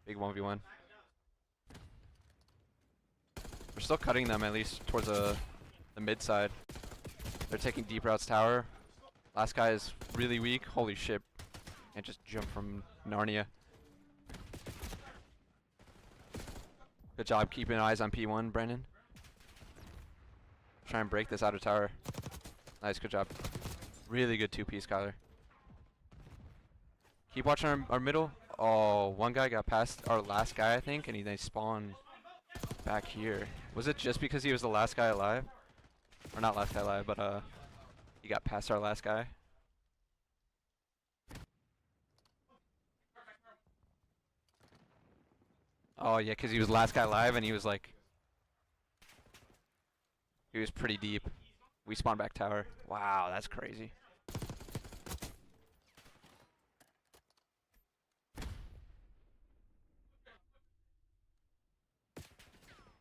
big 1v1. We're still cutting them at least towards the mid side. They're taking deep routes tower. Last guy is really weak. Holy shit. And just jump from Narnia. Good job keeping eyes on P1, Brandon. Try and break this outer tower. Nice, good job. Really good 2-piece, Kyler. Keep watching our middle. Oh, one guy got past our last guy, I think, and they spawned back here. Was it just because he was the last guy alive? Or not last guy alive, but he got past our last guy. Oh yeah, because he was last guy alive and he was like, he was pretty deep. We spawned back tower. Wow, that's crazy.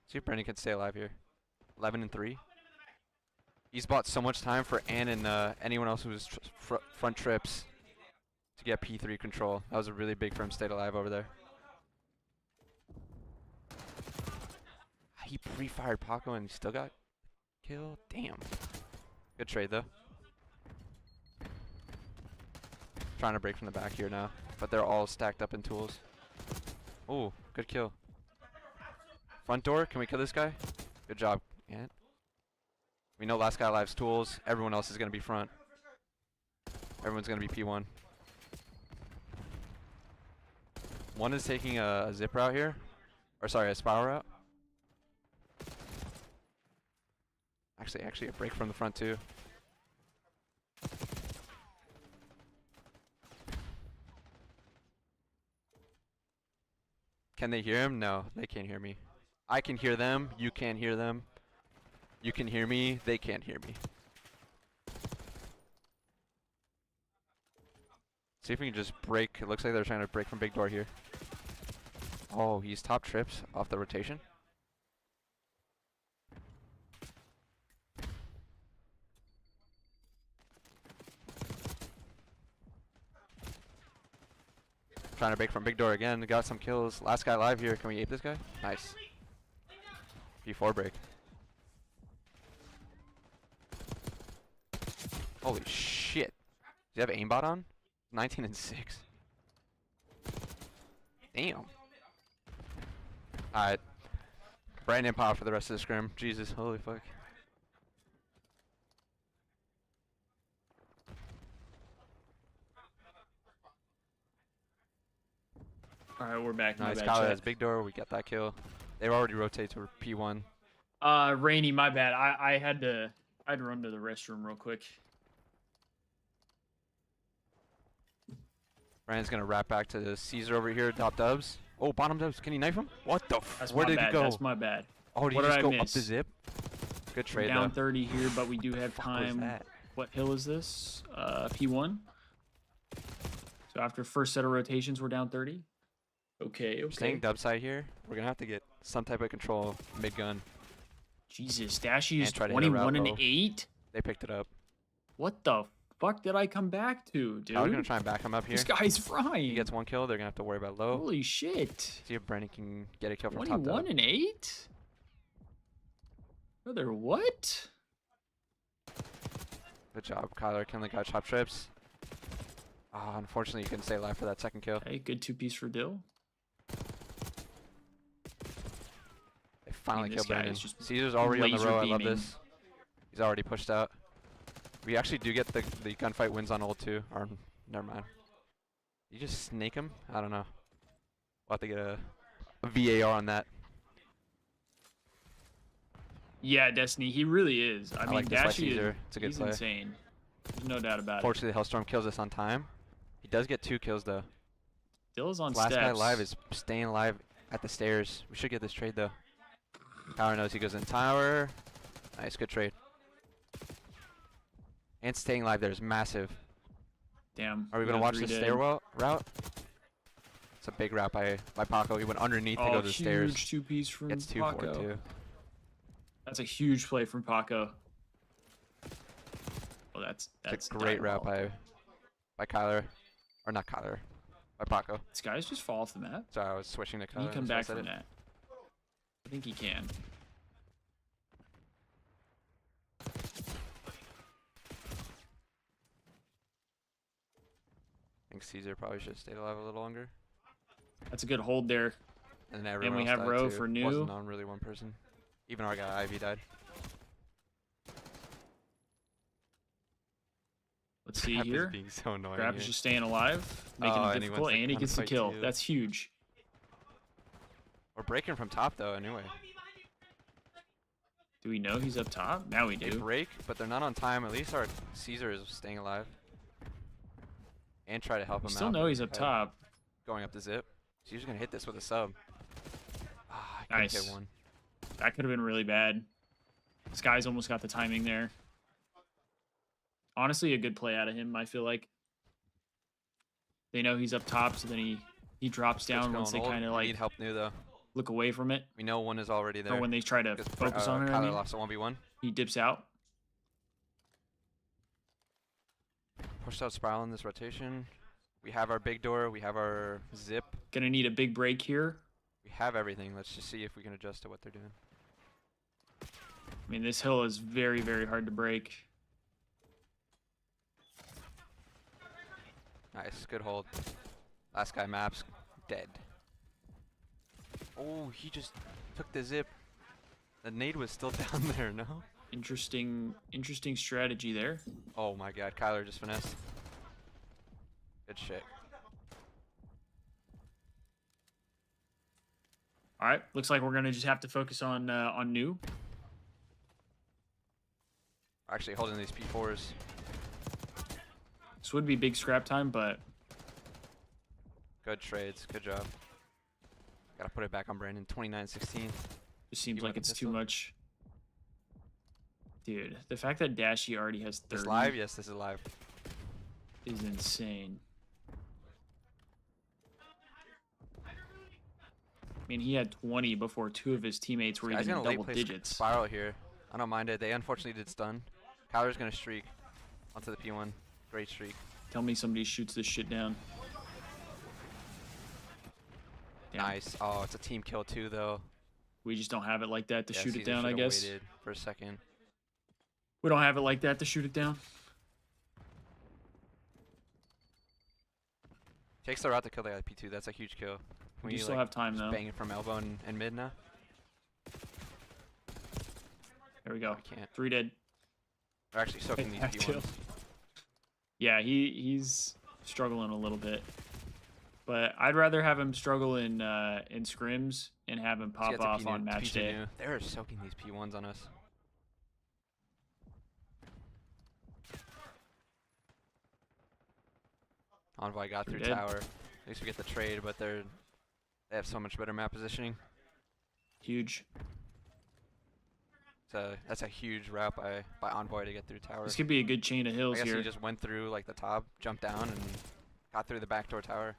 See if Brendan can stay alive here. 11-3. He's bought so much time for Ann and anyone else who was front trips to get P3 control. That was a really big for him to stay alive over there. He pre-fired Paco and he still got killed. Damn. Good trade though. Trying to break from the back here now, but they're all stacked up in tools. Oh, good kill. Front door, can we kill this guy? Good job, Ant. We know last guy alive's tools. Everyone else is gonna be front. Everyone's gonna be P1. One is taking a zip route here, or sorry, a spiral route. Actually a break from the front too. Can they hear him? No, they can't hear me. I can hear them, you can't hear them. You can hear me, they can't hear me. See if we can just break. It looks like they're trying to break from big door here. Oh, he's top trips off the rotation. Trying to break from big door again. Got some kills. Last guy live here. Can we ape this guy? Nice. P4 break. Holy shit. Does he have aimbot on? 19-6. Damn. Alright. Brandon pop for the rest of the scrim. Jesus, holy fuck. Alright, we're back. Nice, Kyle has big door. We got that kill. They already rotate to P1. Rainy, my bad. I had to run to the restroom real quick. Brandon's gonna wrap back to the Caesar over here. Top dubs. Oh, bottom dubs. Can he knife him? What the f? Where did he go? That's my bad. Oh, did he just go up the zip? Good trade, down though. 30 here, but we do have time. What hill is this? P1. So after first set of rotations, we're down 30. Okay. Staying dub side here. We're gonna have to get some type of control mid gun. Jesus, Dashy is 21-8. They picked it up. What the fuck did I come back to, dude? I'm gonna try and back him up here. This guy's frying. He gets one kill. They're gonna have to worry about low. Holy shit. See if Brandon can get a kill from top dub. 21-8. Brother, what? Good job, Kyler. Killing the guy chop trips. Oh, unfortunately, you couldn't stay alive for that second kill. Okay, good 2-piece for Dill. They finally this killed guy Brandon. is just Caesar's already on the laser row. I love beaming. this. He's already pushed out. We actually do get the gunfight wins on ult too. Or never mind. You just snake him? I don't know. We'll have to get a VAR on that. Yeah, Destiny, he really is. I mean, like this by Dashy Caesar. is It's a good he's play. insane. There's no doubt about it. Fortunately, the Hellstorm kills us on time. He does get 2 kills though. Dill's on This last steps. guy alive is staying alive at the stairs. We should get this trade though. Tower knows he goes in tower. Nice, good trade. And staying alive there is massive. Damn. Are we gonna watch the stairwell route? It's a big route by Paco. He went underneath to go to the stairs. Huge 2-piece from Gets 2 for it Paco. too. That's a huge play from Paco. Oh, that's It's a great route by Kyler, or not Kyler, by Paco. This guy's just fall off the map. Sorry, I was switching to Kyler. Can he come so I back said from it. that? I think he can. I think Caesar probably should have stayed alive a little longer. That's a good hold there. And then everyone we else have died row too. for new. Wasn't on really one person. Even our guy Ivy died. Let's see Crap is here. being so annoying Grab is here. just staying alive, making Oh, it and he difficult, wins the and he gets the gunfight kill. too. That's huge. We're breaking from top though anyway. Do we know he's up top? Now we They do. break, but they're not on time. At least our Caesar is staying alive. And try to help him We out. still know he's up by top. Going up the zip. Caesar's gonna hit this with a sub. Ah, I couldn't Nice. get one. That could have been really bad. This guy's almost got the timing there. Honestly, a good play out of him, I feel like. They know he's up top, so then he drops down once they kind of We need like help new though. look away from it. We know one is already there. Or when they try to Because, focus on it, I Kyler mean, lost a 1v1. he dips out. Pushed out spiral in this rotation. We have our big door. We have our zip. Gonna need a big break here. We have everything. Let's just see if we can adjust to what they're doing. I mean, this hill is very, very hard to break. Nice, good hold. Last guy maps, dead. Oh, he just took the zip. The nade was still down there, no? Interesting strategy there. Oh my god, Kyler just finessed. Good shit. All right, looks like we're gonna just have to focus on new. Actually holding these P4s. This would be big scrap time, but Good trades, good job. Gotta put it back on Brandon, 29-16. it seems You like want a it's too pistol? much. Dude, the fact that Dashy already has 30 This live? Yes, this is live. is insane. I mean, he had 20 before 2 of his teammates were Guy's even in gonna late double play digits. spiral here. I don't mind it. They unfortunately did stun. Kyler's gonna streak onto the P1. Great streak. Tell me somebody shoots this shit down. Damn. Nice. Oh, it's a team kill too, though. We just don't have it like that to Yeah, shoot it Caesar down, I should've guess. Waited for a second. We don't have it like that to shoot it down. Takes the route to kill the P2. That's a huge kill. Can We still have time, just though. bang it from elbow and mid now? There we go. I can't. 3 dead. They're actually soaking these Back to- P1s. Yeah, he's struggling a little bit. But I'd rather have him struggle in scrims and have him pop off on match day. They're soaking these P1s on us. Envoy got through They're dead. tower. At least we get the trade, but they have so much better map positioning. Huge. That's a huge route by Envoy to get through tower. This could be a good chain of I hills guess here. he just went through like the top, jumped down, and got through the backdoor tower.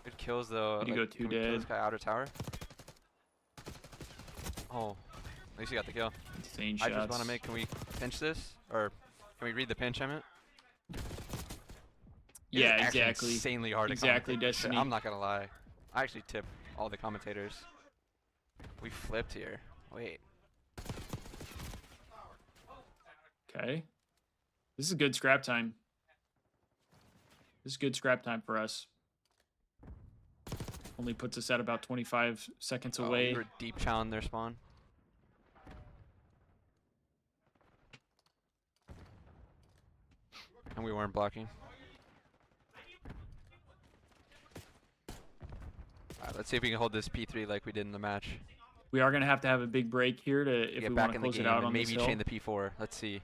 Good kills though. Did he go 2 can we kill dead? this guy outer tower? Oh, at least he got the kill. Insane I shots. just want to make. Can we pinch this, or can we read the pinch? I meant. It is Yeah, actually exactly. Insanely hard. Exactly, to commentate this shit. Destiny. I'm not gonna lie. I actually tip all the commentators. We flipped here. Wait. Okay. This is good scrap time. This is good scrap time for us. Only puts us at about 25 seconds away. We were deep challenging their spawn. And we weren't blocking. Alright, let's see if we can hold this P3 like we did in the match. We are going to have a big break here to if Get we back want to in the close game it out and on maybe this hill. chain the P4. Let's see.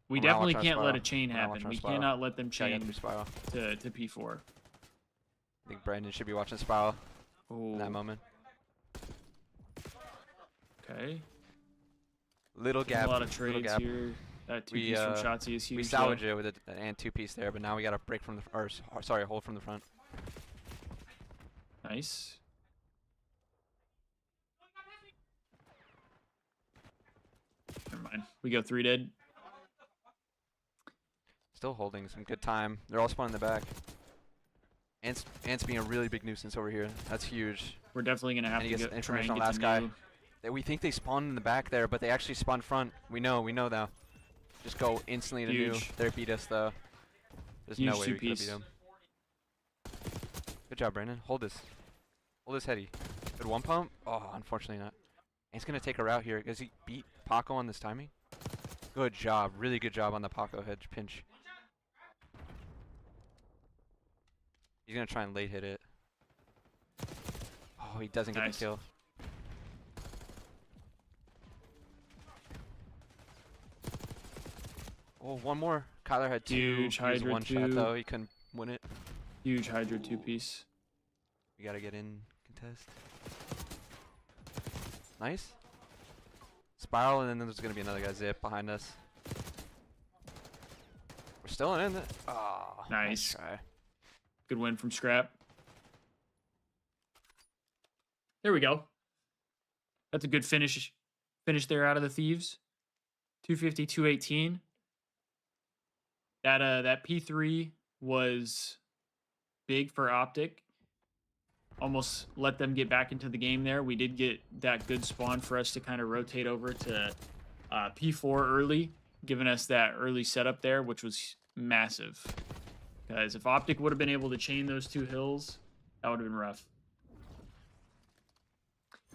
We I'm not definitely watching our can't let a spiral. chain I'm not happen. watching our We spiral. cannot let them Gotta get chain through spiral. to P4. I think Brandon should be watching spiral in that Oh, moment. okay. Little gap. A lot of little trades gap. here. That two-piece from Shotzi is huge. We salvage it with an and two-piece there, but now we got to break from the hold from the front. Nice. Never mind. We go 3 dead. Still holding some good time. They're all spawning in the back. Ant's being a really big nuisance over here. That's huge. We're definitely going to have And to he gets get, try and information on get last to guy. new. We think they spawned in the back there, but they actually spawned front. We know now. Just go instantly to new. Huge. They beat us though. There's Huge no way we could have beat two-piece. them. Good job, Brandon. Hold this. Hold this heady. Good one pump. Oh, unfortunately not. Ant's gonna take a route here. Does he beat Paco on this timing? Good job. Really good job on the Paco hedge pinch. He's gonna try and late hit it. Oh, he doesn't get Nice. the kill. Oh, one more. Kyler had 2. Huge He was Hydra one 2. shot though. He couldn't win it. Huge Hydra two-piece. We gotta get in contest. Nice. Spiral, and then there's gonna be another guy zip behind us. We're still in it. Oh, Nice. try. Good win from Scrap. There we go. That's a good finish there out of the Thieves. 250, 218. That P3 was big for OpTic. Almost let them get back into the game there. We did get that good spawn for us to kind of rotate over to P4 early, giving us that early setup there, which was massive. Because if OpTic would have been able to chain those 2 hills, that would have been rough.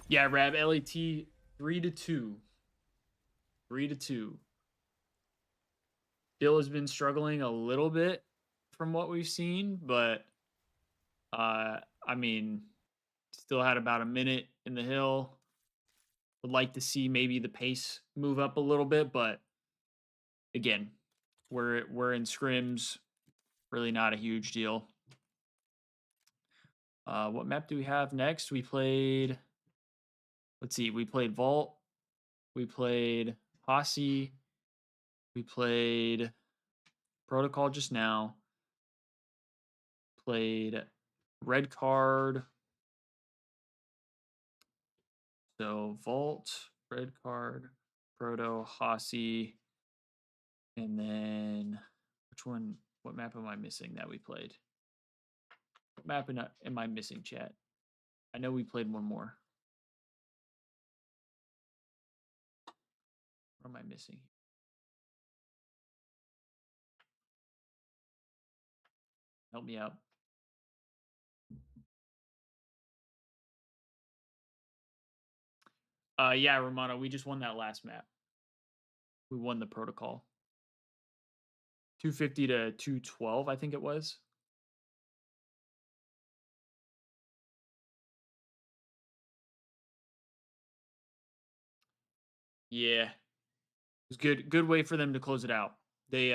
Yeah, Rab, LAT 3-2. 3-2. Bill has been struggling a little bit from what we've seen, but I mean, still had about a minute in the hill. Would like to see maybe the pace move up a little bit, but again, we're in scrims, really not a huge deal. What map do we have next? We played, let's see, we played Vault, we played Posse, we played Protocol just now, played Red Card. So Vault, Red Card, Proto, Hossie, and then what map am I missing that we played? What map am I missing, chat? I know we played one more. What am I missing? Help me out. Yeah, Romano, we just won that last map. We won the protocol. 250 to 212, I think it was. Yeah. It was good way for them to close it out. They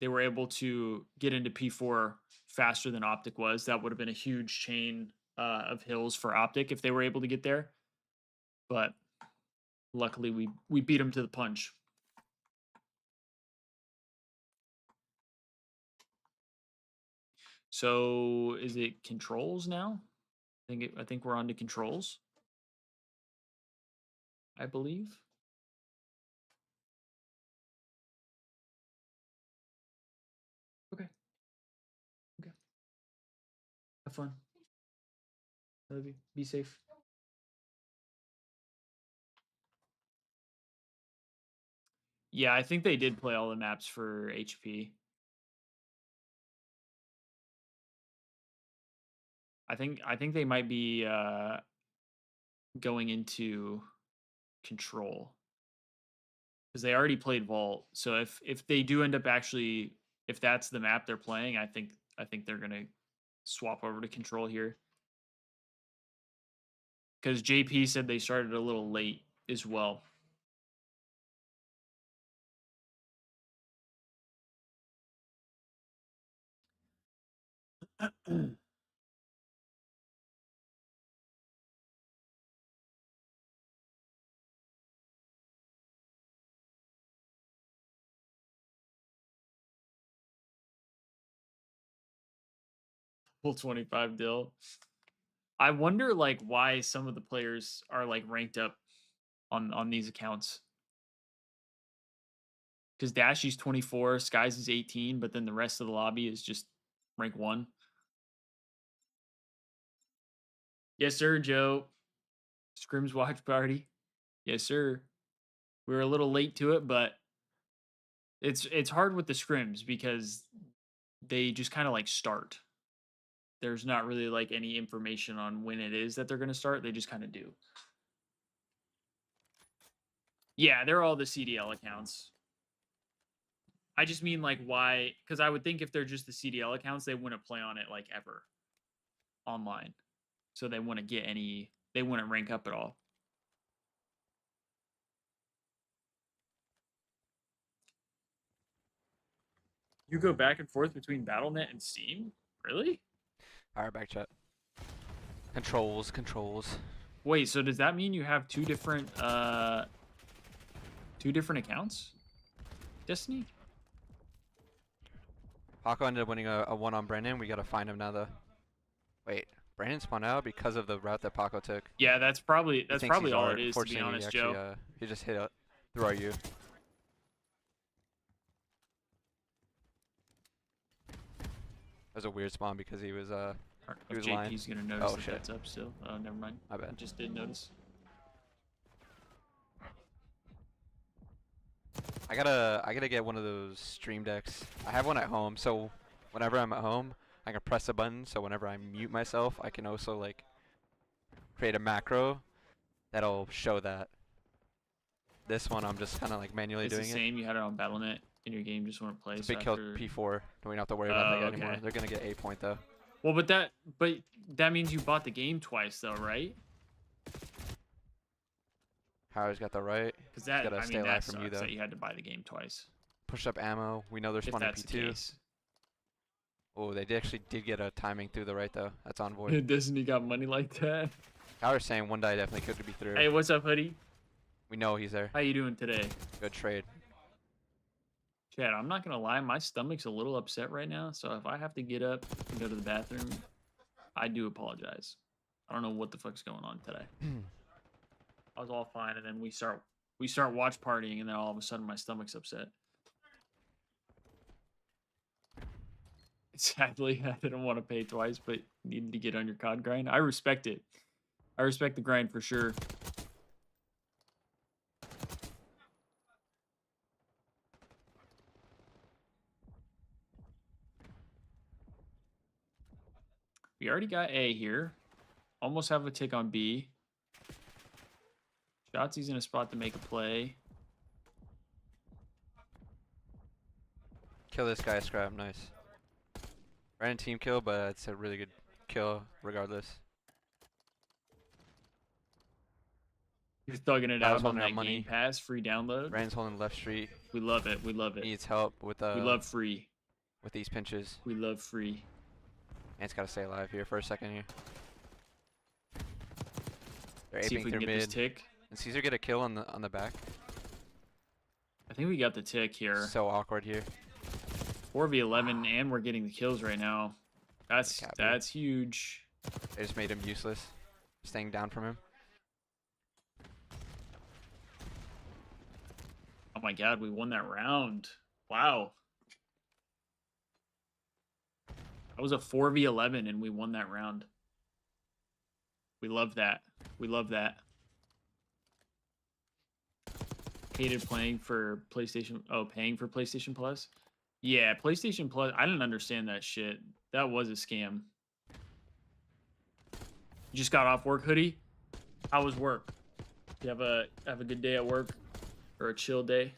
were able to get into P4 faster than OpTic was. That would have been a huge chain of hills for OpTic if they were able to get there. But luckily we beat them to the punch. So is it controls now? I think we're on to controls. I believe. Okay. Okay. Have fun. Love you. Be safe. Yeah, I think they did play all the maps for HP. I think they might be going into control because they already played vault. So if they do end up actually, if that's the map they're playing, I think they're gonna swap over to control here because JP said they started a little late as well. Full 25 Dill. I wonder like why some of the players are like ranked up on these accounts. Because Dashy's 24, Skies is 18, but then the rest of the lobby is just rank 1. Yes, sir, Joe. Scrims watch party. Yes, sir. We were a little late to it, but it's hard with the scrims because they just kind of like start. There's not really like any information on when it is that they're going to start. They just kind of do. Yeah, they're all the CDL accounts. I just mean like why, because I would think if they're just the CDL accounts, they wouldn't play on it like ever online. So they wouldn't get any, they wouldn't rank up at all. You go back and forth between BattleNet and Steam? Really? All right, back chat. Controls. Wait, so does that mean you have two different accounts? Destiny? Paco ended up winning a one on Brandon. We gotta find him now though. Wait, Brandon spun out because of the route that Paco took. Yeah, that's probably all art. it is, to be honest, Joe. He just hit it through our U. That was a weird spawn because he was JP's gonna notice that shit. that's up still. Oh, never mind. My bad. I just did notice. I gotta get one of those stream decks. I have one at home, so whenever I'm at home, I can press a button. So whenever I mute myself, I can also like create a macro that'll show that. This one, I'm just kind of like manually doing it. It's the same. You had it on BattleNet in your game, just wouldn't play. It's a big kill P4. We don't have to worry about that anymore. They're gonna get 8 point though. Well, but that means you bought the game twice though, right? Howard's got the right. Because that, gotta I stay mean, alive that from sucks you though. that you had to buy the game twice. Push up ammo. We know they're spawning If that's the P2. case. Oh, they actually did get a timing through the right though. That's on void. Disney got money like that. Howard's saying one die definitely could be through. Hey, what's up, Hoodie? We know he's there. How you doing today? Good trade. Chad, I'm not gonna lie, my stomach's a little upset right now. So if I have to get up and go to the bathroom, I do apologize. I don't know what the fuck's going on today. I was all fine, and then we start watch partying, and then all of a sudden my stomach's upset. Sadly, I didn't want to pay twice, but needed to get on your COD grind. I respect it. I respect the grind for sure. We already got A here. Almost have a tick on B. Shotzi's in a spot to make a play. Kill this guy, Scrap. Nice. Ran team kill, but it's a really good kill regardless. You're thugging it out on that Game Pass free download. Ryan's holding left street. We love it. We love it. Needs help with we love free. With these pinches. We love free. And it's gotta stay alive here for a second here. They're See if we can through get mid. this tick. And Caesar get a kill on the back. I think we got the tick here. So awkward here. 4v11, and we're getting the kills right now. That's huge. They just made him useless, staying down from him. Oh my god, we won that round. Wow. That was a 4v11 and we won that round. We love that. We love that. Hated playing for PlayStation. Oh, paying for PlayStation Plus? Yeah, PlayStation Plus. I didn't understand that shit. That was a scam. You just got off work, Hoodie? How was work? You have a good day at work or a chill day?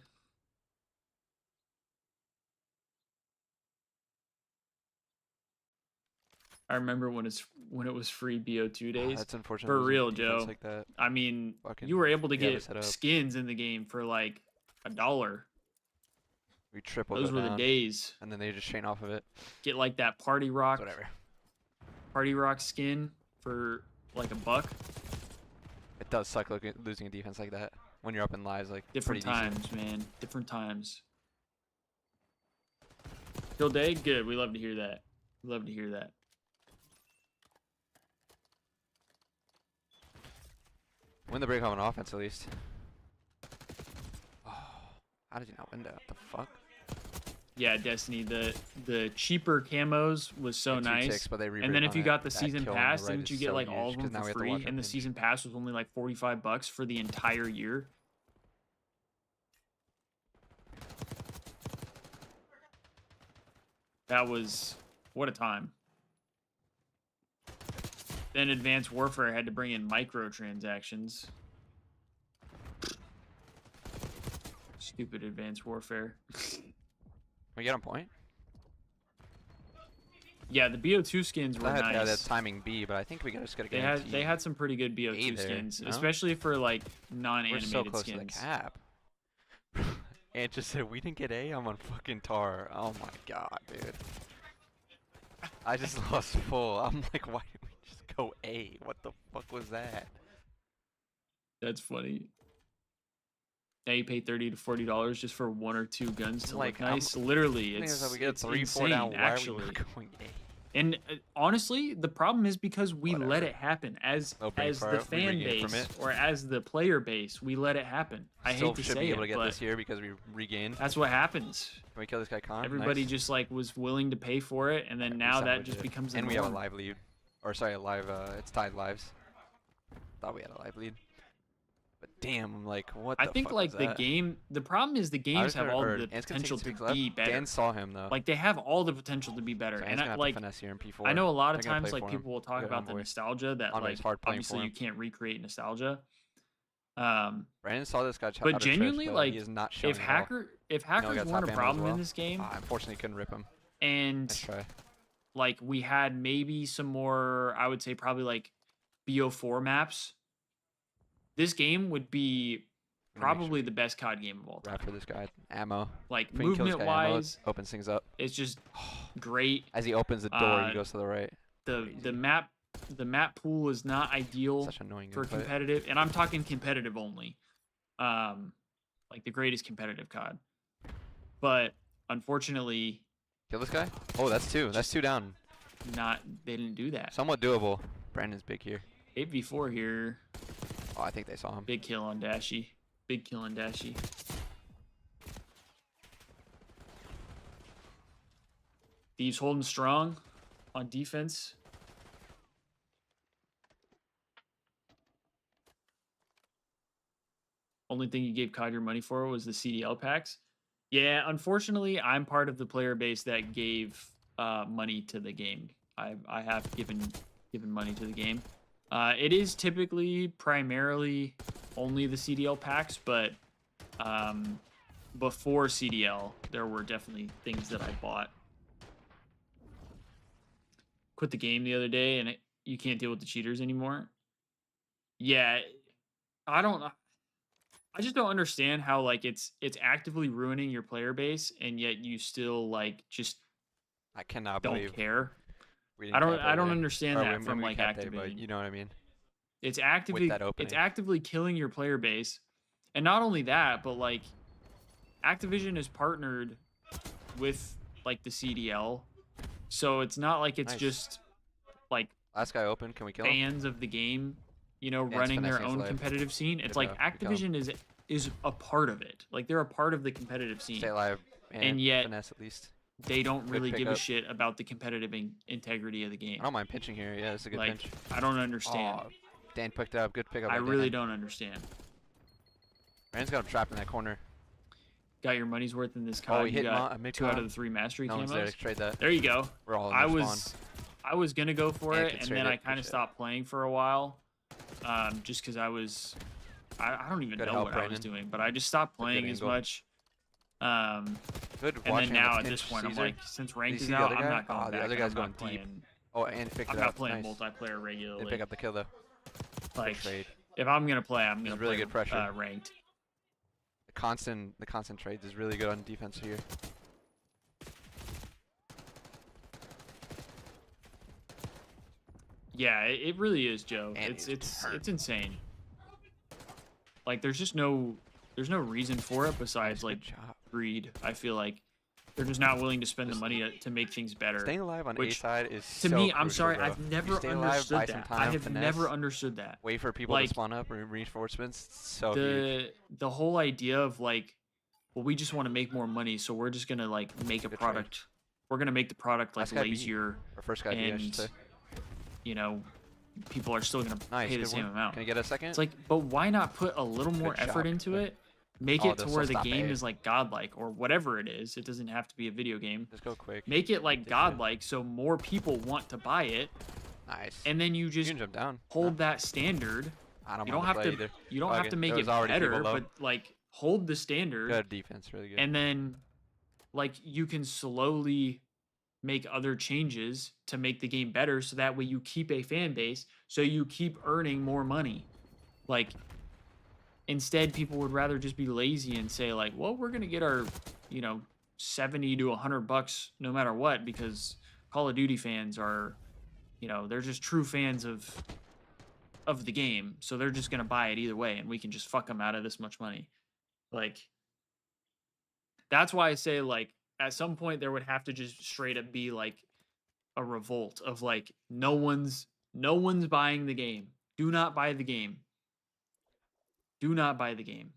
I remember when it was free BO2 days. That's unfortunate. For losing real, defense Joe. Like that. I mean, Fucking you were able to we have it get set up. skins in the game for like $1. We triple Those go were down, the days. and then they just chain off of it. Get like that It's whatever. Party Rock skin for like $1. It does suck losing a defense like that when you're up in lives. Like Different pretty decent. times, man. Different times. Kill day, good. We love to hear that. We love to hear that. Win the break on offense at least. Oh, how did you not win that? What the fuck? Yeah, Destiny. The cheaper camos was so Like 2 nice. ticks, but they And then if you got the season pass, right didn't you is get so like all huge, of 'cause them now we for have to watch free? our And the pinch. season pass was only like $45 for the entire year. That was what a time. Then Advanced Warfare had to bring in microtransactions. Stupid Advanced Warfare. We get on point. Yeah, the BO2 skins were nice. Yeah, that's timing B, but I think we just gotta get. They had some pretty good BO2 there, skins, no? especially for like We're non-animated so close skins. to the cap. And just said we didn't get A. I'm on fucking tar. Oh my god, dude. I just lost full. I'm like, why didn't we just go A? What the fuck was that? That's funny. Now you pay $30 to $40 just for 1 or 2 guns to Like, look nice. Literally, Thing is that it's we get it's 3-4 insane, down. Why actually. are we not going A? And honestly, the problem is because we let Whatever. it happen as No break for the it. We fan regain from base it. or as the player base. We let it happen. I Still hate to should say be it, able to get but this here because we regained. that's what happens. Can we kill this guy Khan? Everybody Nice. just like was willing to pay for it, and then We now that salvaged just it. becomes the And we have a norm. live lead. Or sorry, a live. It's tied lives. Thought we had a live lead. But damn, I'm like, what the I think fuck like was the that? game. The problem is the games have all the Ants can potential take to left. be better. Dan saw him though. Like they have all the potential to be better, So and Ants gonna have to like finesse here in P4. I know a lot of They're gonna times play like for him. people will talk Good about the homeboy. nostalgia that Envoy's like hard playing obviously for you him. can't recreate nostalgia. Brandon saw this guy. But out of genuinely, Trish, like he is not showing if it at all. if No, he hackers got weren't top a ammo as problem in well. this game, Unfortunately, couldn't rip him. and Nice try. like we had maybe some more, I would say probably like BO4 maps, this game would be probably the best COD game of all time. Rap for this guy. Ammo. Like If we can kill this movement guy, ammo, wise, opens things up. it's just great. As he opens the door, he Uh, goes to the right. The Crazy. map pool is not ideal Such annoying for input. competitive, and I'm talking competitive only. Like the greatest competitive COD. But unfortunately, Kill this guy? Oh, that's 2. That's 2 down. they didn't do that. Somewhat doable. Brandon's big here. 8v4 here. Oh, I think they saw him. Big kill on Dashy. Big kill on Dashy. Thieves holding strong on defense. Only thing you gave COD your money for was the CDL packs. Yeah, unfortunately, I'm part of the player base that gave money to the game. I have given money to the game. It is typically primarily only the CDL packs, but before CDL, there were definitely things that I bought. Quit the game the other day, and you can't deal with the cheaters anymore. Yeah, I just don't understand how like it's actively ruining your player base, and yet you still like just I cannot don't believe care. we didn't I don't cap A there. understand Or that we from like capped A, but Activision. you know what I mean? It's With actively that opening. it's actively killing your player base, and not only that, but like Activision is partnered with like the CDL, so it's not like it's Nice. just like Last guy open. Can we kill him? fans of the game, you know, it's running their finessing own live. competitive scene. It's Good like job. Good job. Activision is a part of it. Like they're a part of the competitive scene. Stay alive. And yet- finesse at least. They don't Good really give a pickup. shit about the competitive integrity of the game. I don't mind pinching here. Yeah, it's a good Like pinch. I don't understand. Oh, Dan picked it up. Good pickup. I by really Dan. don't understand. Brandon's got him trapped in that corner. Got your money's worth in this COD. Oh, he You hit got mid 2 out of the 3 mastery No one's there camos. to trade that. There you go. We're all in I their was spawn. I was gonna go for And it, and then constraight I it, kind of push it. stopped playing for a while, just because I don't even Good know help, what I was Brandon. doing, but I just stopped It's a good playing as angle. much. Um, Good and then watching on now the at this pinch, point, I'm Caesar. like, since Did you ranked is see the out, other I'm guy? not going Oh, the back, other and guy's I'm going not deep. playing. Oh, and picked I'm it not up. playing Nice. multiplayer regularly. Didn't pick up the kill though. Like, Good trade. if I'm gonna play, I'm This gonna is really play good pressure. ranked. The constant trades is really good on defense here. Yeah, it really is, Joe. And It's insane. Like, there's no reason for it besides Nice, like good job. greed. I feel like they're just not willing to spend the money to make things better. Staying alive on A Which, side is to so me, I'm crucial, sorry, bro. I've You never stay alive, buy understood some that. time, I have finesse, never understood that. wait for people to spawn up or reinforcements. It's so huge. The whole idea of like, well, we just want to make more money, so we're just gonna like make a Good product. We're gonna make the product like Last guy B. lazier, Or first guy B, I should and say. you know, people are still gonna Nice, pay the good same one. amount. Can I get a second? It's like, but why not put a little more Good effort job, into Tyler. it? Make Oh, it to they'll where still the stop game A. is like godlike or whatever it is. It doesn't have to be a video game. Just go quick. Make it like Did you? godlike so more people want to buy it, Nice. and then you You just can jump down. hold that standard. I don't You want don't have play to either. you don't Oh, have okay. to make There it was already people better, low. but like hold the standard, Good defense, really good. and then like you can slowly make other changes to make the game better so that way you keep a fan base, so you keep earning more money. Like, instead people would rather just be lazy and say like, well, we're going to get our, 70 to $100 no matter what, because Call of Duty fans are, they're just true fans of the game, so they're just going to buy it either way, and we can just fuck them out of this much money. Like, that's why I say, like, at some point there would have to just straight up be like a revolt of like, no one's buying the game. Do not buy the game. Do not buy the game.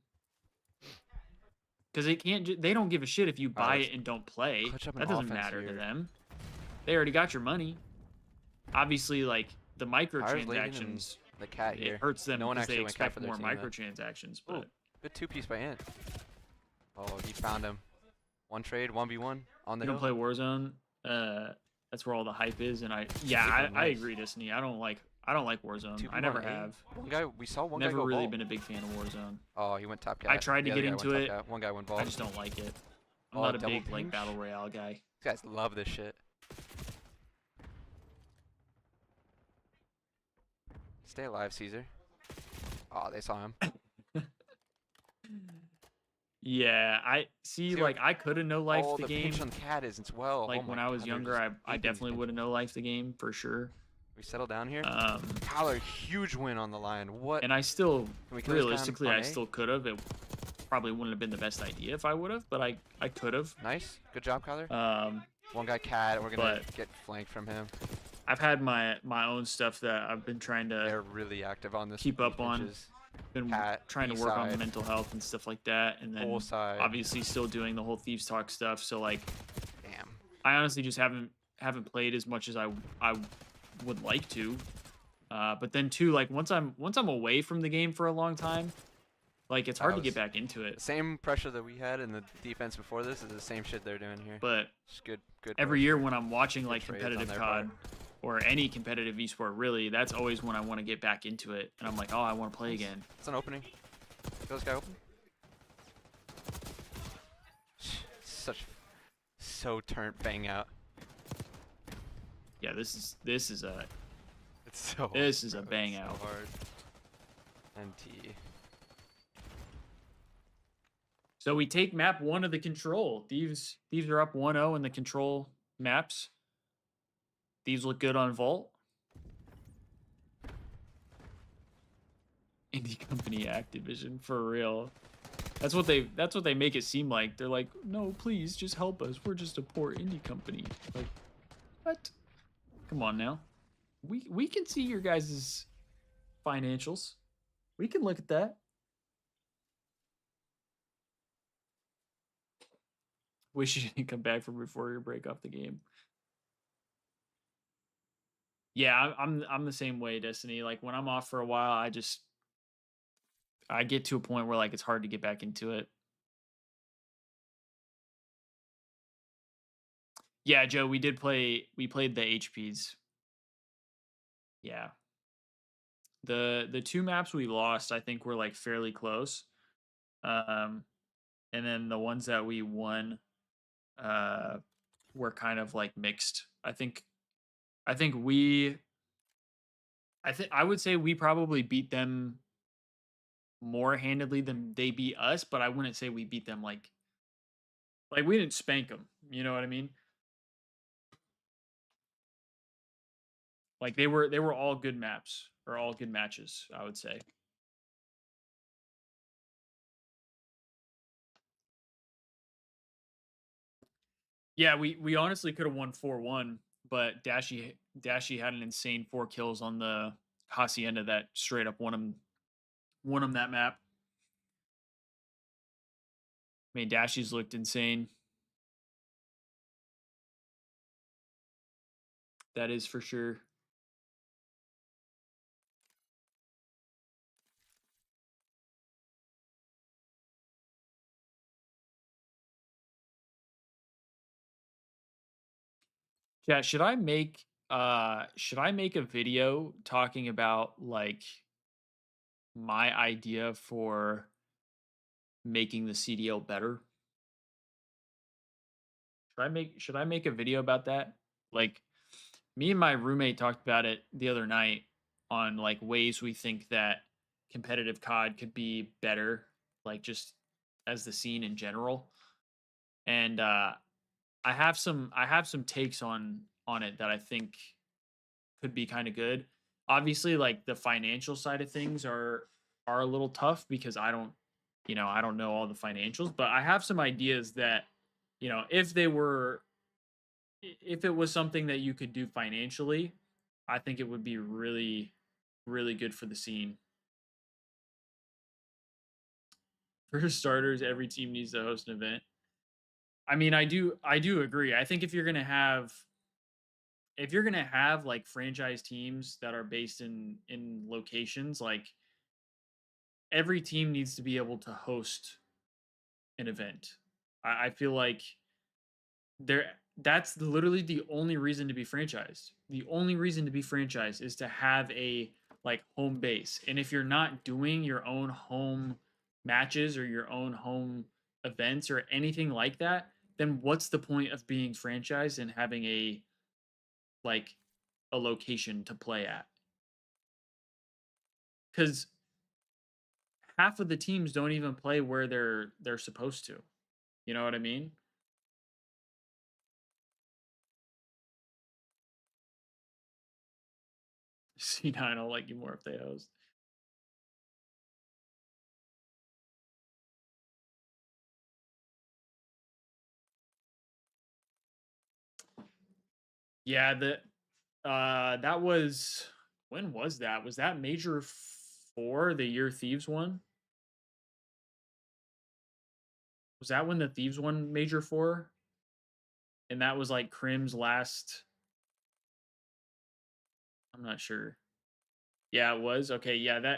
Because they don't give a shit if you buy it and don't play. That doesn't matter to them. They already got your money. Obviously, like, the microtransactions, the cat here. it hurts them No one because they actually went cat for expect their more team, though. microtransactions. Ooh, But good two-piece by Ant. Oh, he found him. One trade, 1v1 on the you hill. don't play Warzone. That's where all the hype is, and I agree, Disney. I don't like Warzone. I never have. One guy, we saw one guy Never go really vault. been a big fan of Warzone. Oh, he went top cat. I tried to The get other guy into went it. top cat. One guy went vault. I just don't like it. I'm Oh, not a double big like pinch? battle royale guy. These guys love this shit. Stay alive, Caesar. Oh, they saw him. Yeah, I see. See, Like, I could have no life Oh, the the game. pinch on cat is as well. Like, Oh when my I was God, they're younger, just I deep in definitely these would have no life the game for sure. We settle down here. Um, Tyler, huge win on the line. What? and I still, Can we kill this guy realistically, on I A? still could have. It probably wouldn't have been the best idea if I would have, but I could have. Nice. Good job, Kyler. One guy cat. We're gonna get flanked from him. I've had my own stuff that I've been trying to They're really active on this. keep up on. Been Cat, trying to B work on side. mental health and stuff like that, and then Whole side. obviously still doing the whole Thieves Talk stuff. So like, Damn. I honestly just haven't played as much as I would like to. But then too, like, once I'm away from the game for a long time, like, it's hard to get back into it. The same pressure that we had in the defense before this is the same shit they're doing here. But It's good. every year when I'm watching like trades on competitive their COD or any competitive esport, really, that's always when I want to get back into it, and I'm like, oh, I want to play again. It's an opening. Kill this guy open. So turnt bang out. Yeah, this is a It's so. This is a bro, bang it's out. So hard. MT. So we take map 1 of the control. Thieves are up 1-0 in the control maps. Thieves look good on Vault. Indie company Activision, for real. That's what they make it seem like. They're like, no, please just help us. We're just a poor indie company. Like, what? Come on now. We can see your guys' financials. We can look at that. Wish you didn't come back from before your break off the game. Yeah, I'm the same way, Destiny. Like, when I'm off for a while, I get to a point where like it's hard to get back into it. Yeah, Joe, we played the HPs. Yeah. The two maps we lost, I think, were like fairly close. Um, and then the ones that we won uh were kind of like mixed. I think we I would say we probably beat them more handedly than they beat us, but I wouldn't say we beat them like we didn't spank them. You know what I mean? Like they were all good maps or all good matches, I would say. Yeah, we honestly could have won 4-1, but Dashy had an insane 4 kills on the Hacienda that straight up won him that map. I mean, Dashy's looked insane. That is for sure. Yeah, should I make a video talking about like my idea for making the CDL better? Should I make a video about that? Like me and my roommate talked about it the other night on like ways we think that competitive COD could be better, like just as the scene in general. And I have some takes on it that I think could be kind of good. Obviously, like the financial side of things are a little tough because I don't know all the financials, but I have some ideas that, if they were if it was something that you could do financially, I think it would be really really good for the scene. For starters, every team needs to host an event. I mean, I do agree. I think if you're gonna have like franchise teams that are based in locations, like every team needs to be able to host an event. I feel like there that's literally the only reason to be franchised. The only reason to be franchised is to have a like home base. And if you're not doing your own home matches or your own home events or anything like that, then what's the point of being franchised and having like a location to play at? Cuz half of the teams don't even play where they're supposed to. You know what I mean? C9 will like you more if they host. Yeah, that was when was that? Was that Major 4, the year Thieves won? Was that when the Thieves won Major 4? And that was like Crim's last. I'm not sure. Yeah, it was. Okay, yeah,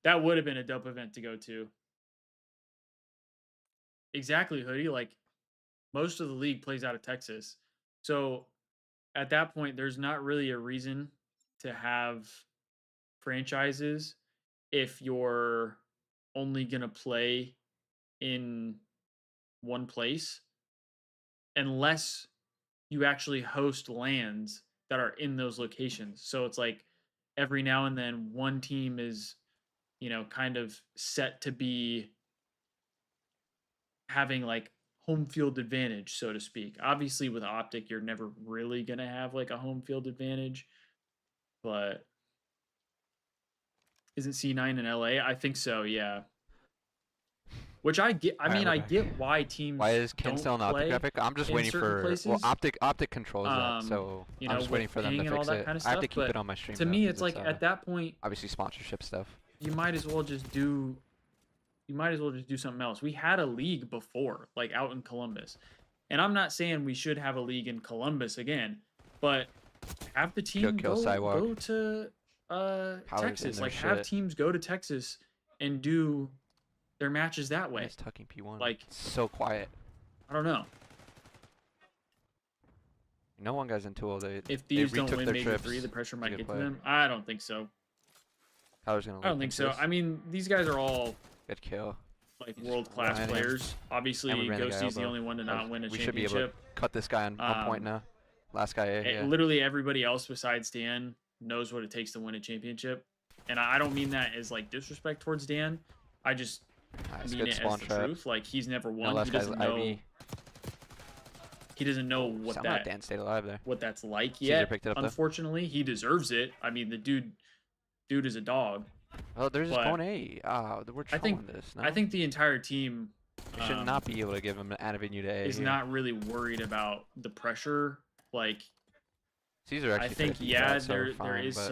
that would have been a dope event to go to. Exactly, Hoodie. Like most of the league plays out of Texas. So at that point, there's not really a reason to have franchises if you're only gonna play in one place unless you actually host lands that are in those locations. So it's like every now and then one team is, kind of set to be having like home field advantage, so to speak. Obviously with OpTic, you're never really going to have like a home field advantage, but is it C9 in LA? I think so, yeah. Which I get. I All right, mean, we're I back. get why Why teams is Ken still don't in the OpTic play graphic? I'm just in waiting certain for, well, places. OpTic controls that, so I'm just waiting With for them to ping and all fix that it. kind of I have to stuff. keep it But on my stream to though, me, because it's it's like at that point, obviously sponsorship stuff. you might as well just do. You might as well just do something else. We had a league before, like out in Columbus, and I'm not saying we should have a league in Columbus again, but have the team Kill sidewalk. go to Powers in Texas. their Like have shit. teams go to Texas and do their matches that way. Nice tucking P1. Like It's so quiet. I don't know. No one guy's in tool. If they Thieves don't retook win their Major trips. 3, the pressure might Good get to play. them. I don't think so. Kyler's gonna. I don't think so. I mean, these guys are all good kill. like He's world-class running him. players. Obviously, And we ran the guy Ghosty's the elbow. only one to not win a We should be able to championship. cut this guy on point now. Last guy A. Yeah. Literally everybody else besides Dan knows what it takes to win a championship. And I don't mean that as like disrespect towards Dan. I just Nice. mean Good it spawn as the trap. truth. Like he's never No, won. last He guy's doesn't know. IV. He doesn't know what Somehow that Dan stayed alive there. what that's like Caesar yet. picked it up, though. Unfortunately, he deserves it. I mean, the dude is a dog. Oh, there's his But spawn A. Ah, we're I think trolling this. No? I think the entire team we should not be able to give him an avenue to A. is here. not really worried about the pressure. Like Caesar actually. I think played yeah, bad, so there we're fine, is but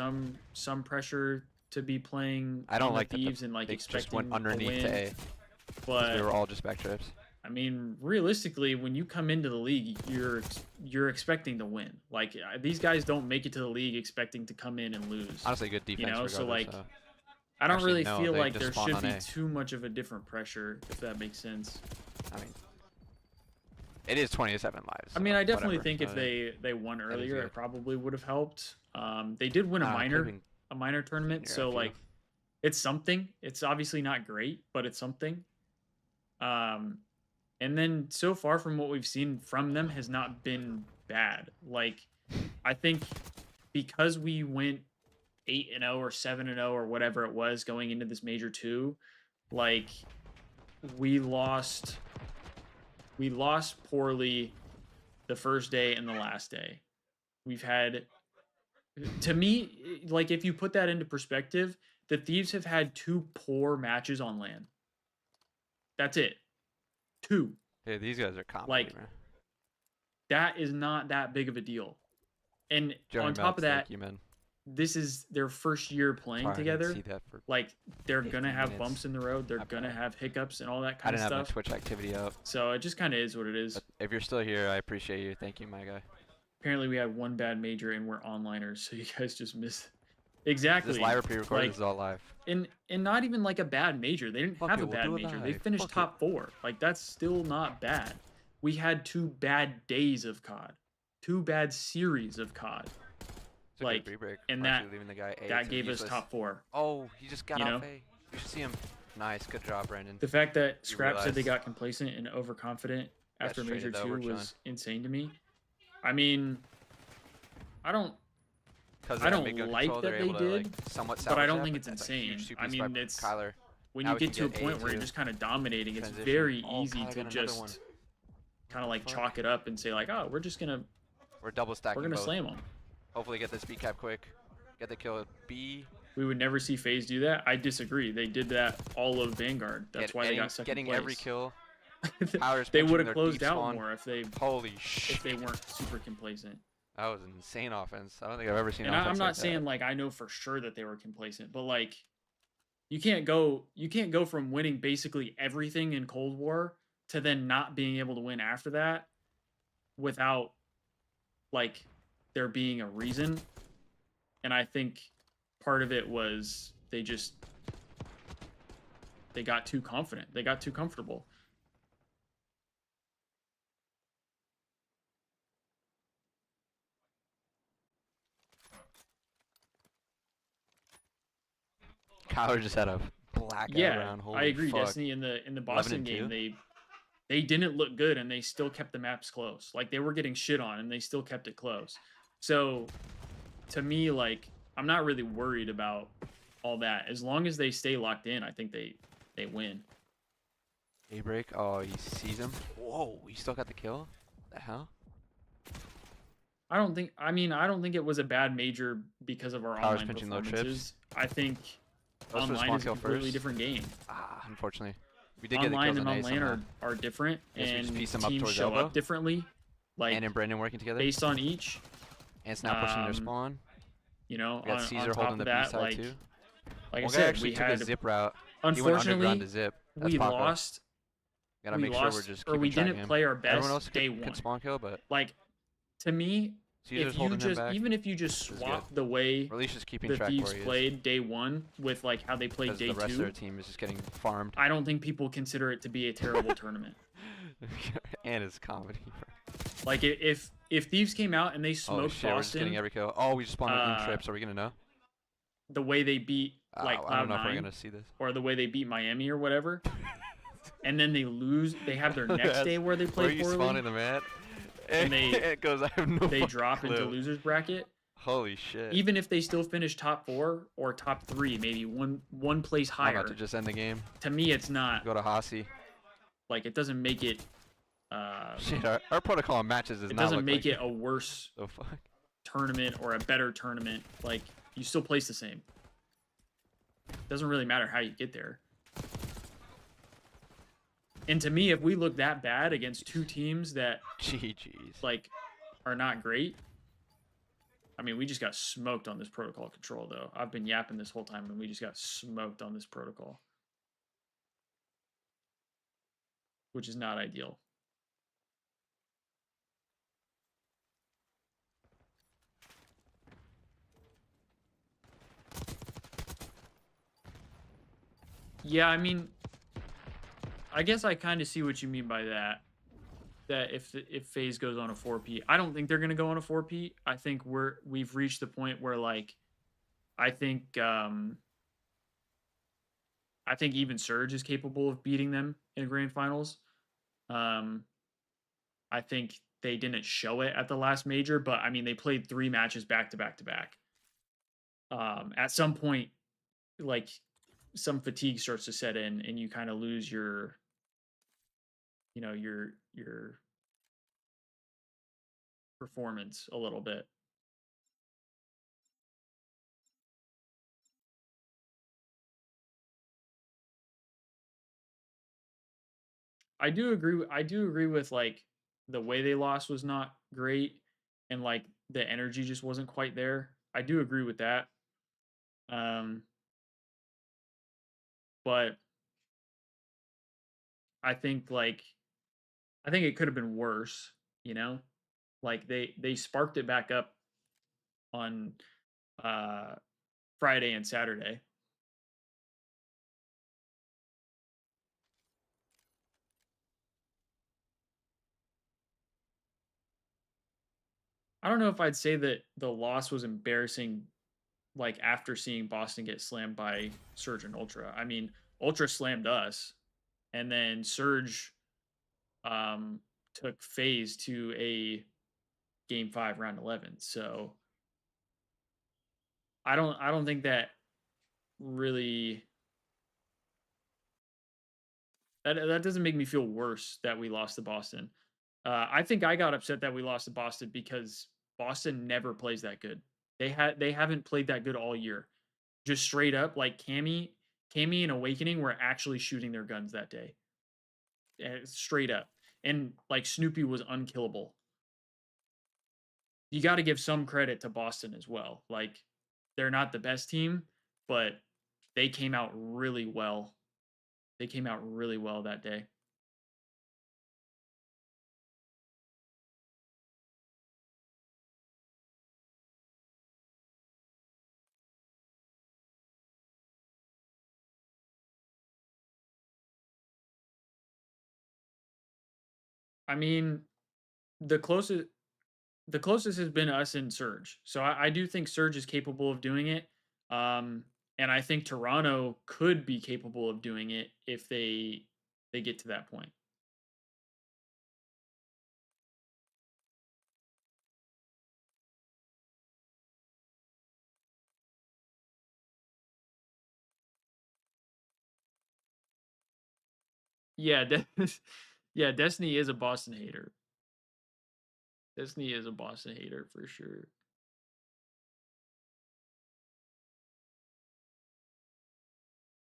some pressure to be playing. I don't on the like that Thieves and like they just expecting went a underneath win. to A. 'Cause But they were all just back trips. I mean, realistically, when you come into the league, you're expecting to win. Like these guys don't make it to the league expecting to come in and lose. Honestly, good defense. know, so, regardless, like, I don't actually, really no, feel they like just there spawned should on be A. too much of a different pressure, if that makes sense. I mean, it is 27 lives. I mean, I so definitely whatever, think if but they won is earlier, good. it probably would have helped. They did win Ah, could've been a minor tournament, senior, I so feel. like it's something. It's obviously not great, but it's something. And then so far from what we've seen from them has not been bad. Like I think because we went 8-0 or 7-0 or whatever it was going into this Major 2, like we lost poorly the first day and the last day. We've had, to me, like if you put that into perspective, the Thieves have had 2 poor matches on LAN. That's it. 2. Yeah, these guys are comedy, Like, man. That is not that big of a deal. And Johnny on top of Metz, that, thank you, man. this is their first year playing Sorry, I didn't together. see that for- Like they're 15 gonna have minutes. bumps in the road. They're My gonna bad. have hiccups and all that I kind didn't of have my stuff. Twitch activity up. So it just kind of is what it is. But if you're still here, I appreciate you. Thank you, my guy. Apparently, we had one bad major and we're onliners, so you guys just missed. Exactly. This live or pre-recorded? Like, This is all live. and not even like a bad major. They didn't Fuck have it, a we'll bad do it major. They live. finished Fuck it. top 4. Like that's still not bad. We had 2 bad days of COD, 2 bad series of COD. It's a like, good re-break. and We're that- actually leaving the guy A That to gave us useless. top 4. Oh, he just got you off know? A. You should see him. Nice, good job, Brandon. The fact that You Scrap said they realize- got complacent and overconfident Got after Major traded, though, 2 we're was insane to me. I mean, I don't Because I don't like that they did, somewhat but I salvage don't that, think it's that's a huge insane. two-piece I mean, by it's Kyler. when Now you we get can to a get point A where you're too. just kind of dominating, it's Transition. very Oh, easy Kyler to got another just one. kind of like Fuck. chalk it up and say like, oh, we're just gonna We're double stacking both. slam them. Hopefully get this B cap quick. Get the kill at B. We would never see FaZe do that. I disagree. They did that all of Vanguard. That's why they got second getting place. every kill. Powers They punching would have their closed deep out spawn. more if they Holy shit. weren't super complacent. That was an insane offense. I don't think I've ever seen And offense I'm not like that. saying like I know for sure that they were complacent, but like you can't go from winning basically everything in Cold War to then not being able to win after that without like there being a reason. And I think part of it was they got too confident. They got too comfortable. Kyler just had a blackout Yeah, round. Holy I agree. fuck. Destiny in the Boston 11 and game, they didn't look good and they still kept the maps close. Like they were getting shit on and they still kept it close. So to me, like I'm not really worried about all that. As long as they stay locked in, I think they win. Daybreak. Oh, he sees him. Whoa, he still got the kill? The hell? I don't think it was a bad major because of our Powers online pinching low performances. I think Let's online respawn is a kill completely first. different game. Ah, unfortunately. We did get the Online kills and on A on LAN somehow. are different, Guess we just and piece them up teams towards show elbow. up differently. Like And Brandon working together. based on each, And it's now pushing their um, spawn. you know, We got on Caesar top holding of the B that, side like too. I One guy said, actually we took had a zip route. He went underground unfortunately to zip. That's we Paco. lost. Gotta we make lost, sure we're just or keeping we track of didn't him. play our Everyone best else day could one. spawn kill, but Like Caesar's to me, if you holding him just back. even if you just is swap good. the way Or at least just keeping the track Thieves where he is. played day one with like how they played Because day the rest of their 2, team is just getting farmed. I don't think people consider it to be a terrible tournament. And it's comedy. Bro. Like if Thieves came out and they Holy smoked shit, we're just getting Boston, every kill. Oh, we just spawned in uh, trips. Are we gonna know? the way they beat like I don't know if we're Cloud9 gonna see this. or the way they beat Miami or whatever, and then they lose, they have their next day where they play where are you poorly, spawning them at? and It goes, I have no they fucking drop clue. into losers bracket. Holy shit. Even if they still finish top 4 or top 3, maybe one place I'm higher, about to just end the game. to me it's not Go to Hasi. like, it doesn't make it Shit, our protocol matches is it not doesn't look make like it a worse the fuck. tournament or a better tournament. Like, you still place the same. Doesn't really matter how you get there. And to me, if we look that bad against two teams that GG's. like are not great, I mean, we just got smoked on this protocol control, though. I've been yapping this whole time, and we just got smoked on this protocol, which is not ideal. Yeah, I mean, I guess I kind of see what you mean by that. That if FaZe goes on a 4P, I don't think they're gonna go on a 4P. I think we've reached the point where, like, I think even Surge is capable of beating them in grand finals. I think they didn't show it at the last major, but I mean, they played 3 matches back to back to back. At some point, like, some fatigue starts to set in, and you kind of lose your, you know, your performance a little bit. I do agree with, like, the way they lost was not great, and, like, the energy just wasn't quite there. I do agree with that. Um, but I think, like, I think it could have been worse, you know? Like, they sparked it back up on uh Friday and Saturday. I don't know if I'd say that the loss was embarrassing, like, after seeing Boston get slammed by Surge and Ultra. I mean, Ultra slammed us, and then Surge took FaZe to a game 5 round 11. So I don't think that really that doesn't make me feel worse that we lost to Boston. I think I got upset that we lost to Boston because Boston never plays that good. They haven't played that good all year. Just straight up, like, Cammy and Awakening were actually shooting their guns that day. Straight up. And, like, Snoopy was unkillable. You got to give some credit to Boston as well. Like, they're not the best team, but they came out really well. They came out really well that day. I mean, the closest has been us and Surge. So I do think Surge is capable of doing it. And I think Toronto could be capable of doing it if they get to that point. Yeah, yeah, Destiny is a Boston hater. Destiny is a Boston hater for sure.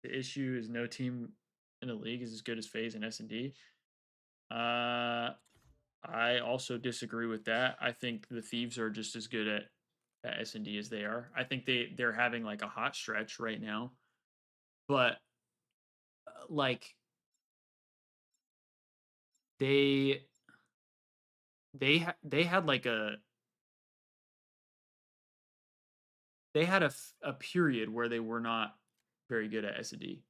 The issue is no team in the league is as good as FaZe and S&D. I also disagree with that. I think the Thieves are just as good at S&D as they are. I think they're having, like, a hot stretch right now, but like, they they had like a period where they were not very good at S&D.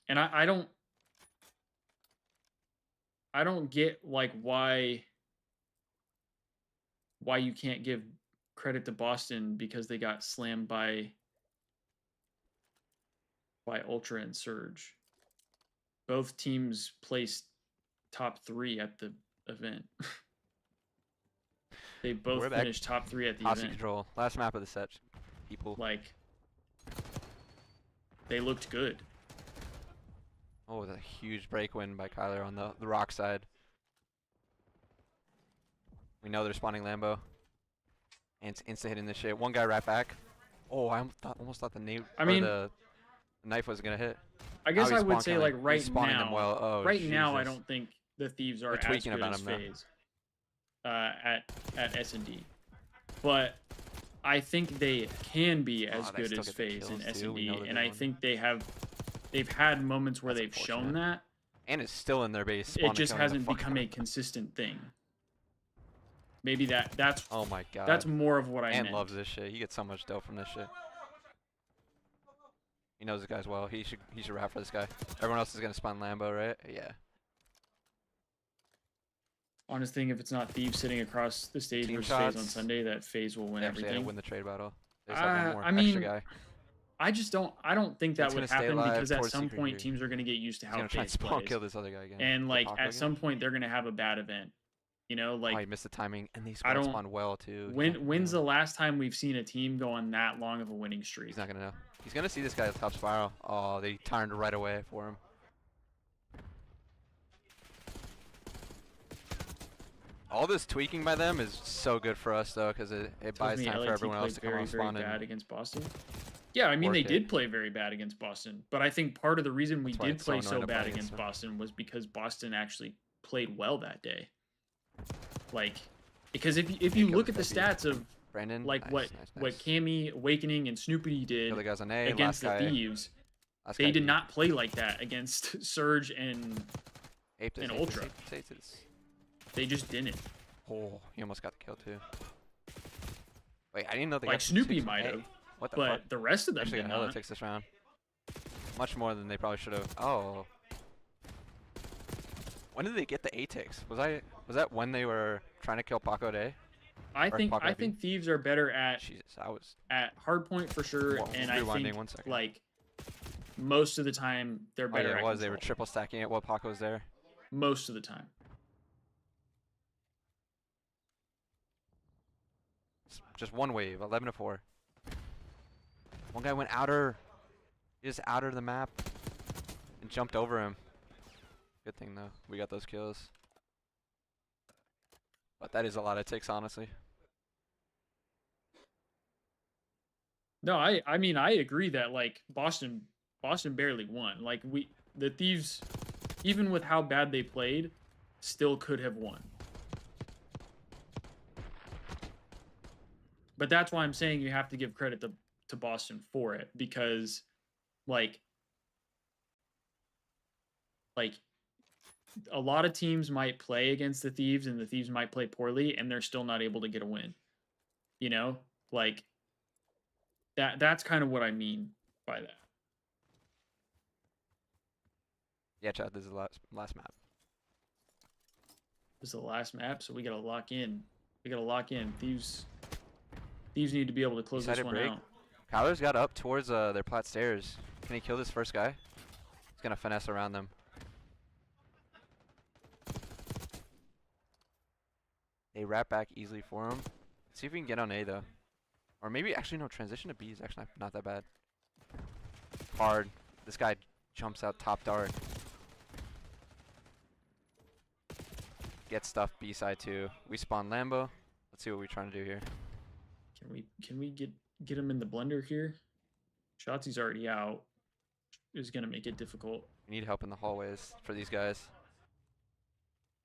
And I don't get like why you can't give credit to Boston because they got slammed by Ultra and Surge. Both teams placed top 3 at the event. They both We're back. finished top 3 at the Aussie event. control. Last map of the set, people. Like, they looked good. Oh, the huge break win by Kyler on the rock side. We know they're spawning Lambo. And it's insta hitting this shit. One guy right back. Oh, I almost thought the knife was gonna hit. I guess Now I he's would spawn say killing. like right He's spawning them now. well. Oh, right now, I Jesus. don't think the Thieves are They're as tweaking good about as him, though. FaZe at S&D, but I think they can be as they good still as get the FaZe in kills, too. We know S&D, that and they I won. think they've had moments where That's they've shown unfortunate. that. And it's still in their base. It just spawning hasn't the fuck become out a of them. consistent thing. Maybe that's Oh my god. that's more of what I Ant meant. loves this shit. He gets so much dough from this shit. He knows the guys well. He should rap for this guy. Everyone else is gonna spawn Lambo, right? Yeah. Honest thing, if it's not Thieves sitting across the stage Team versus FaZe on shots. Sunday, that FaZe will win They actually had to everything. win the trade battle. They just have one more I extra mean, guy. I don't think that It's would gonna stay happen alive because at towards some Secret point here. teams are going to get used to He's how gonna try and FaZe spawn plays. kill this other guy again. And like Paco at again? some point they're going to have a bad event. You know, Oh, like he missed the timing, and they don't- spawned well too. when's the last time we've seen a team go on that long of a winning streak? He's not gonna know. He's gonna see this guy at the top spiral. Oh, they turned right away for him. All this tweaking by them is so good for us though, because it Tells buys me time for LAT everyone else to played come on very spawn bad and against Boston. Yeah, I mean they work it. did play very bad against Boston, but I think part of the reason we That's why did it's so play annoying so to play bad against against them. Boston was because Boston actually played well that day. Like, because if you kill look at the this guy, stats of Brandon. like Nice, what Cammy, Awakening, and Snoopy did Kill the guys on A. against the last guy, Thieves, last they guy did B. not play like that against Surge and Ape this, and ape this, Ultra. ape this. they just didn't. Oh, he almost got the kill too. Wait, I didn't know they Like got Snoopy six on might A. have, What the but fuck? the rest of them Actually, did hella not. takes this round. Much more than they probably should have. Oh. When did they get the ATICs? Was that when they were trying to kill Paco Day? I Or think Paco B? Thieves are better at Jesus, I was hardpoint for sure, Whoa, and I rewinding think 1 second. like most of the time they're Oh better yeah, at it was. They control. were triple stacking it while Paco was there. Most of the time. Just one wave, 11 to 4. One guy went outer. He just outer the map and jumped over him. Good thing though, we got those kills. But that is a lot of ticks, honestly. No, I mean I agree that like Boston barely won. Like the Thieves, even with how bad they played, still could have won. But that's why I'm saying you have to give credit to Boston for it, because like a lot of teams might play against the Thieves and the Thieves might play poorly and they're still not able to get a win. You know? Like that's kind of what I mean by that. Yeah, Chad, this is the last map. This is the last map, so we gotta lock in. Thieves need to be able to close this Decided one break. out. Kyler's got up towards their plat stairs. Can he kill this first guy? He's gonna finesse around them. They wrap back easily for him. See if we can get on A though. Or maybe actually no, transition to B is actually not that bad. Hard. This guy jumps out top dark. Get stuff B side too. We spawn Lambo. Let's see what we're trying to do here. Can we get him in the blender here? Shotzi's already out. Is gonna make it difficult. We need help in the hallways for these guys.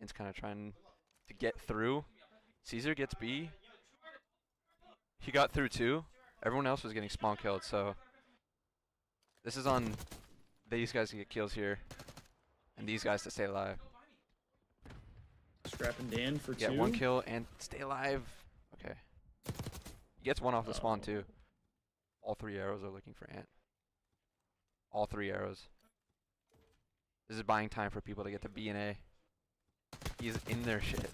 It's kind of trying to get through. Caesar gets B. He got through too. Everyone else was getting spawn killed, so this is on these guys to get kills here, and these guys to stay alive. Scrapping Dan for Get 2. 1 kill and stay alive. Okay. He gets 1 off the spawn too. All 3 arrows are looking for Ant. All 3 arrows. This is buying time for people to get to B and A. He's in their shit.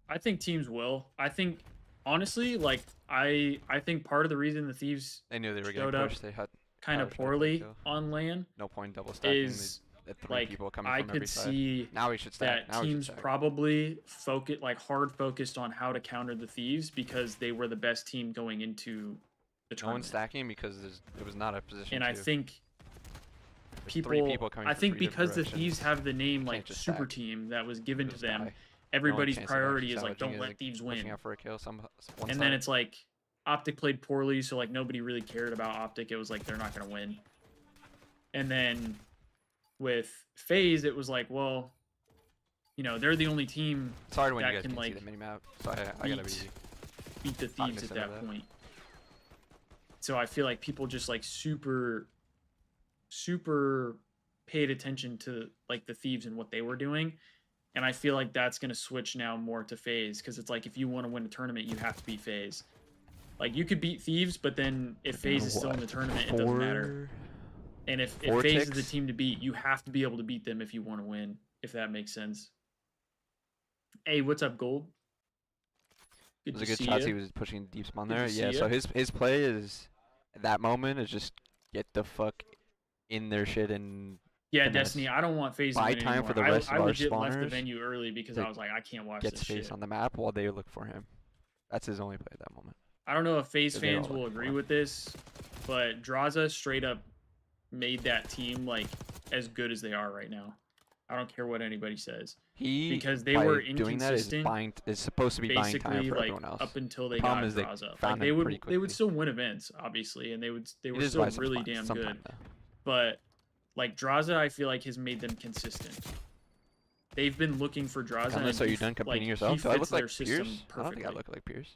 I think teams will. I think honestly, like I think part of the reason the Thieves They knew they were showed getting up pushed. They had kind of Tyler Smith on poorly kill. on LAN No point double stacking. is They had 3 like people coming I from every could side. see Now we should stack. that Now we should teams stack. probably hard focused on how to counter the Thieves because they were the best team going into the No one's tournament. stacking because it was not a position. And I think There's 3 people coming I from think 3 different because the Thieves directions. have the name Can't like just super stack. team that was given to Just them, die. everybody's chance of actually priority is like salvaging don't let Thieves pushing win. out for a kill. One And side. then it's like OpTic played poorly, so like nobody really cared about OpTic. It was like they're not gonna win. And then with FaZe, it was like, well, you know, they're the only team It's hard when you that guys can, can like, see the minimap, so I gotta be. beat the Thieves cognizant at of that that. point. So I feel like people just like super paid attention to like the Thieves and what they were doing. And I feel like that's gonna switch now more to FaZe, because it's like if you want to win a tournament, you have to beat FaZe. Like you could beat Thieves, but then if FaZe is still in the tournament, it doesn't matter. And if Four FaZe is the ticks? team to beat, you have to be able to beat them if you want to win, if that makes sense. Hey, what's up, Gold? It Good was a to good see shot. ya. He was pushing deep spawn Good to there. see Yeah. So ya. his play is at that moment is just get the fuck in their shit and Yeah, finesse. Destiny, I don't want FaZe to Buy win time for anymore. the rest I of our legit left the spawners venue early because to I was like, I can't watch get this space shit. on the map while they look for him. That's his only play at that moment. I don't know if FaZe They're all fans will looking for agree him. with this, but Draza straight up made that team like as good as they are right now. I don't care what anybody says. He Because they by were doing that is inconsistent, is supposed to be buying time basically for like everyone else. up until they Problem got is they Draza. Like found they him would pretty they would quickly. still win events, obviously, and they He were did still buy some really time- damn some good. time, though. But like Draza, I feel like has made them consistent. They've been looking for Draza. Unless and are you he done like, competing he yourself? Do I fits look their like system Pierce? I don't perfectly. think I look like Pierce.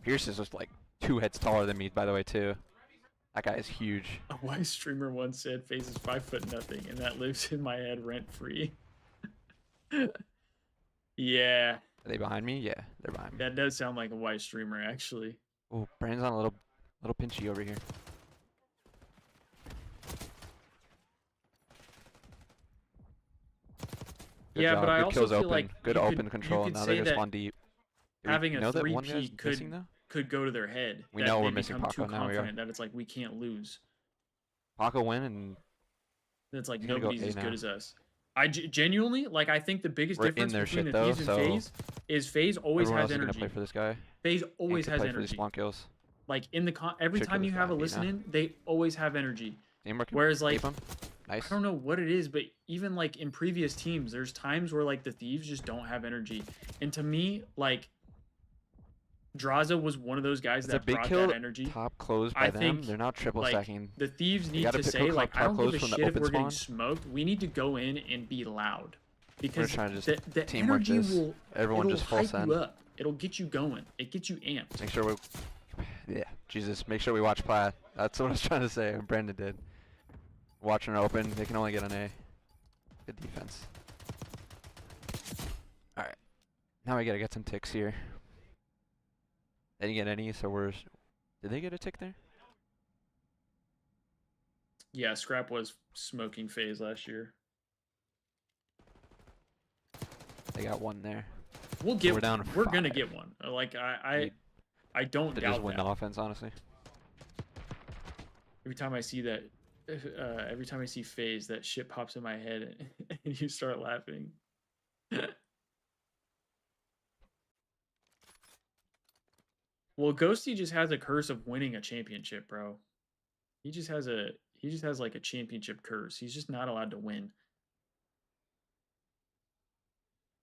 Pierce is just like 2 heads taller than me, by the way, too. That guy is huge. A white streamer once said FaZe is 5'0", and that lives in my head rent free. Yeah, Are they behind me? Yeah, they're behind me. that does sound like a white streamer actually. Oh, Brandon's on a little pinchy over here. Good Yeah, job. but I Good also kills feel open. like Good you open could- control. you could Now say they're gonna that spawn deep. Do we having a know that one 3P guy's missing though? could go to their head. We that know they we're missing become too Paco, now we are. confident that it's like we can't lose. Paco win and It's like He's gonna go nobody's A as now. good as us. Genuinely like I think the biggest We're in difference their between shit, the though, Thieves and so FaZe is FaZe always everyone has else is gonna energy. play for this guy. FaZe always and has play for these energy. spawn kills. Like in the every Should time kill you this have guy a B now. listen in, they always have energy. Teamwork. Whereas like him. Nice. I don't know what it is, but even like in previous teams, there's times where like the Thieves just don't have energy. And to me, like Draza was one of those guys It's a that big brought kill. that energy. Top close I by them. think, They're not triple like, stacking. The Thieves need gotta to pick say Cook like top I don't close give a from the shit if open we're getting spawn. smoked. We need to go in and be loud because trying to just the teamwork energy this. will Everyone it'll just full hype send. you up. It'll get you going. It gets you amped. Make sure we. Yeah, Jesus. Make sure we watch Plaid. That's what I was trying to say. And Brandon did. Watching her open. They can only get an A. Good defense. All right. Now we gotta get some ticks here. They didn't get any, so we're. Did they get a tick there? Yeah, Scrap was smoking FaZe last year. They got one there. We'll get. We're down We're gonna 5. get one. Like I don't To doubt just win that. the offense, honestly. Every time I see that, every time I see FaZe, that shit pops in my head, and you start laughing. Well, Ghosty just has a curse of winning a championship, bro. He just has like a championship curse. He's just not allowed to win.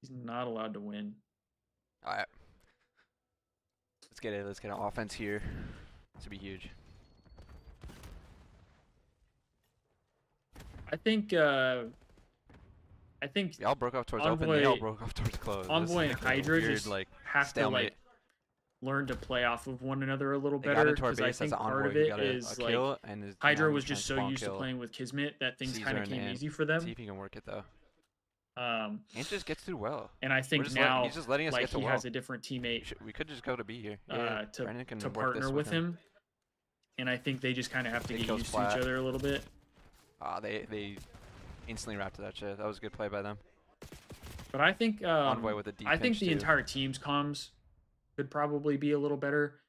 He's not allowed to win. All right. Let's get it. Let's get an offense here. This would be huge. I think Y'all broke off towards open. They all broke off towards close. This Envoy is and like a Hydra weird, just like, have to stalemate. like learn to play off of one another a little They got better into our because I base as think an part envoy. of He it got is a like kill and is Hydra now was he's trying just to so spawn used to kill playing with Kismet that things Caesar kind of and came Ant. easy for them. See if he can work it though. Um, Ant just gets through well. and I think just now he's just letting us like get to he well. has a different teammate We could just go to B here. Yeah, to Brandon can to work this partner with him. and I think they just kind of have to Big get kills used flat. to each other a little bit. They instantly wrapped that shit. That was a good play by them. But I think Envoy with a deep I think pinch the too. entire team's comms could probably be a little better.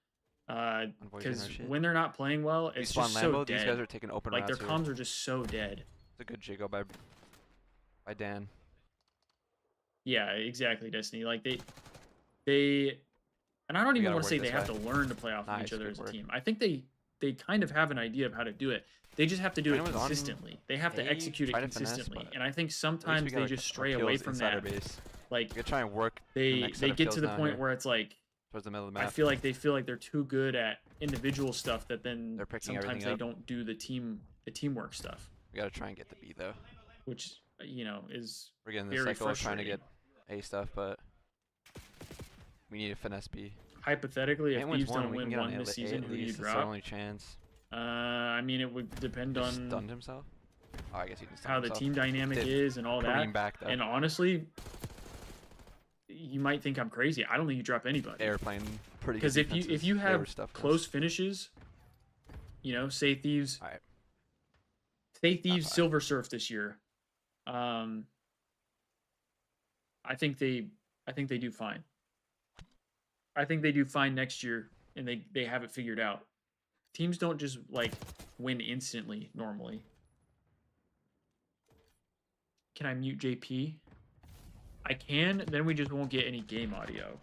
Envoy's doing Because their shit. when they're not playing well, We it's spawn just Lambo. so dead. These guys are taking open Like their routes here. comms are just so dead. It's a good jiggle by Dan. Yeah, exactly, Destiny. Like they and I don't We even gotta want to work say this they have way. to learn to play off of Nice, each other good as a work. team. I think they kind of have an idea of how to do it. They just have to do it Brandon was on consistently. They have to A, execute it try to finesse, consistently. but And I think At least sometimes we they got just our stray kills away from inside our that. base. Like We gotta try and work the they next set of get kills to the down point here, where it's like towards the middle of the I map. feel like they feel like they're too good at individual stuff that then They're picking sometimes everything they up. don't do the teamwork stuff, We gotta try and get the B though. which is We're getting the very cycle of trying to get frustrating. A stuff, but we need to finesse B. Hypothetically, if Wins Thieves one, don't we can win get on one A this at season, who do you least. It's our drop? only chance. I mean, it would depend Just on stunned himself. Oh, I guess he didn't stun how the himself. team dynamic Did is and all that. Kareem back though. And honestly, you might think I'm crazy. I don't think you drop anybody. Airplane, pretty good. Because if defenses. you They have were stuffing us. close finishes, say Thieves, Alright. say Thieves fine. Silver Surf this year. I think they do fine. I think they do fine next year, and they have it figured out. Teams don't just like win instantly normally. Can I mute JP? I can, then we just won't get any game audio.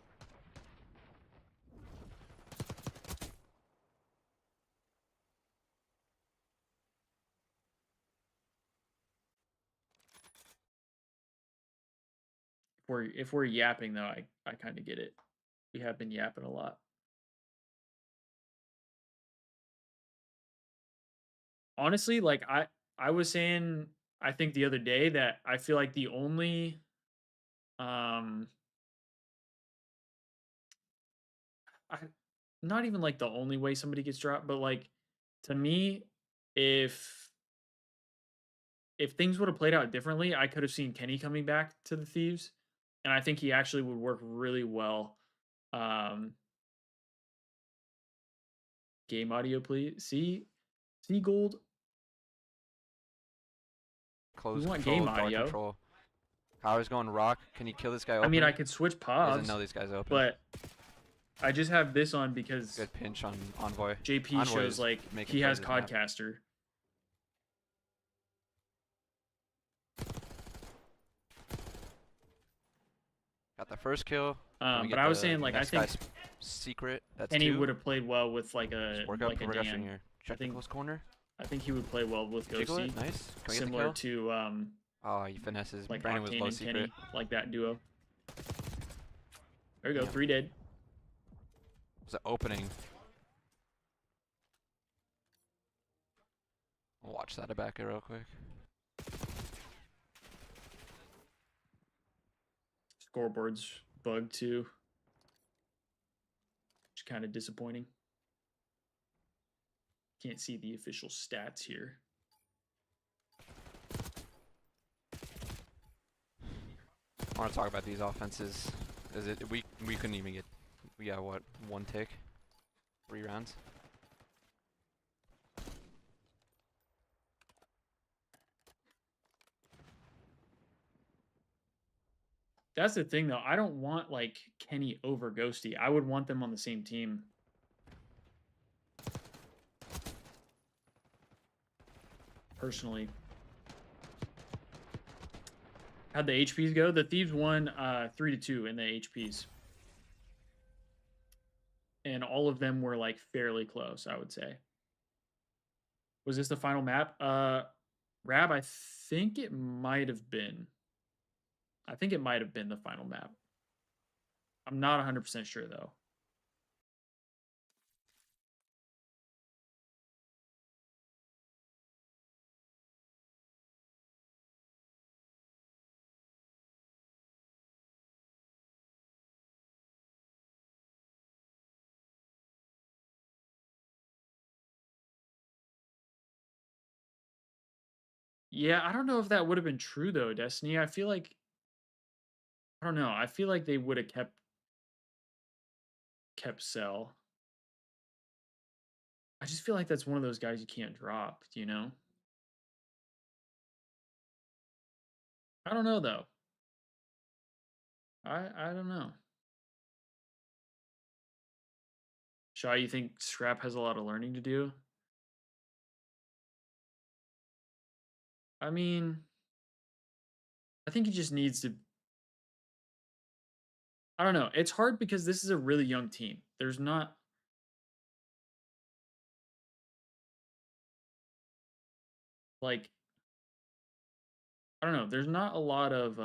If we're yapping though, I kind of get it. We have been yapping a lot. Honestly, like I was saying, I think the other day that I feel like the only I not even like the only way somebody gets dropped, but like to me, if things would have played out differently, I could have seen Kenny coming back to the Thieves, and I think he actually would work really well. Game audio, please. See Gold. Close want control, game dark audio. control. Howard's going rock. Can you kill this guy open? I mean, I could switch He doesn't pods, know these guys open. but I just have this on because Good pinch on Envoy. JP Envoy shows is like making he has plays in that. Codcaster. Got the first kill. Can we But get I was the saying like I next think guy's secret. That's Kenny two. would have played well with like a Just work up like a progression Dan. here. Check the think- close corner. I think he would play well with Jiggle Ghosty, it. Nice. Can we get the similar kill? to Oh, he finesses. like Brandon was Octane low and secret. Kenny, like that duo. There we go, Damn. 3 dead. It's an opening. I'll watch that back real quick. Scoreboard's bugged too. Which is kind of disappointing. Can't see the official stats here. I want to talk about these offenses. We couldn't even get. We got what, 1 tick, 3 rounds. That's the thing though. I don't want like Kenny over Ghosty. I would want them on the same team. Personally. How'd the HPs go? The Thieves won 3-2 in the HPs. And all of them were like fairly close, I would say. Was this the final map? Rab, I think it might have been. I think it might have been the final map. I'm not 100% sure though. Yeah, I don't know if that would have been true though, Destiny. I feel like I don't know. I feel like they would have kept Cell. I just feel like that's one of those guys you can't drop, you know? I don't know though. I don't know. Shaw, you think Scrap has a lot of learning to do? I mean, I think he just needs to. I don't know. It's hard because this is a really young team. There's not like I don't know. There's not a lot of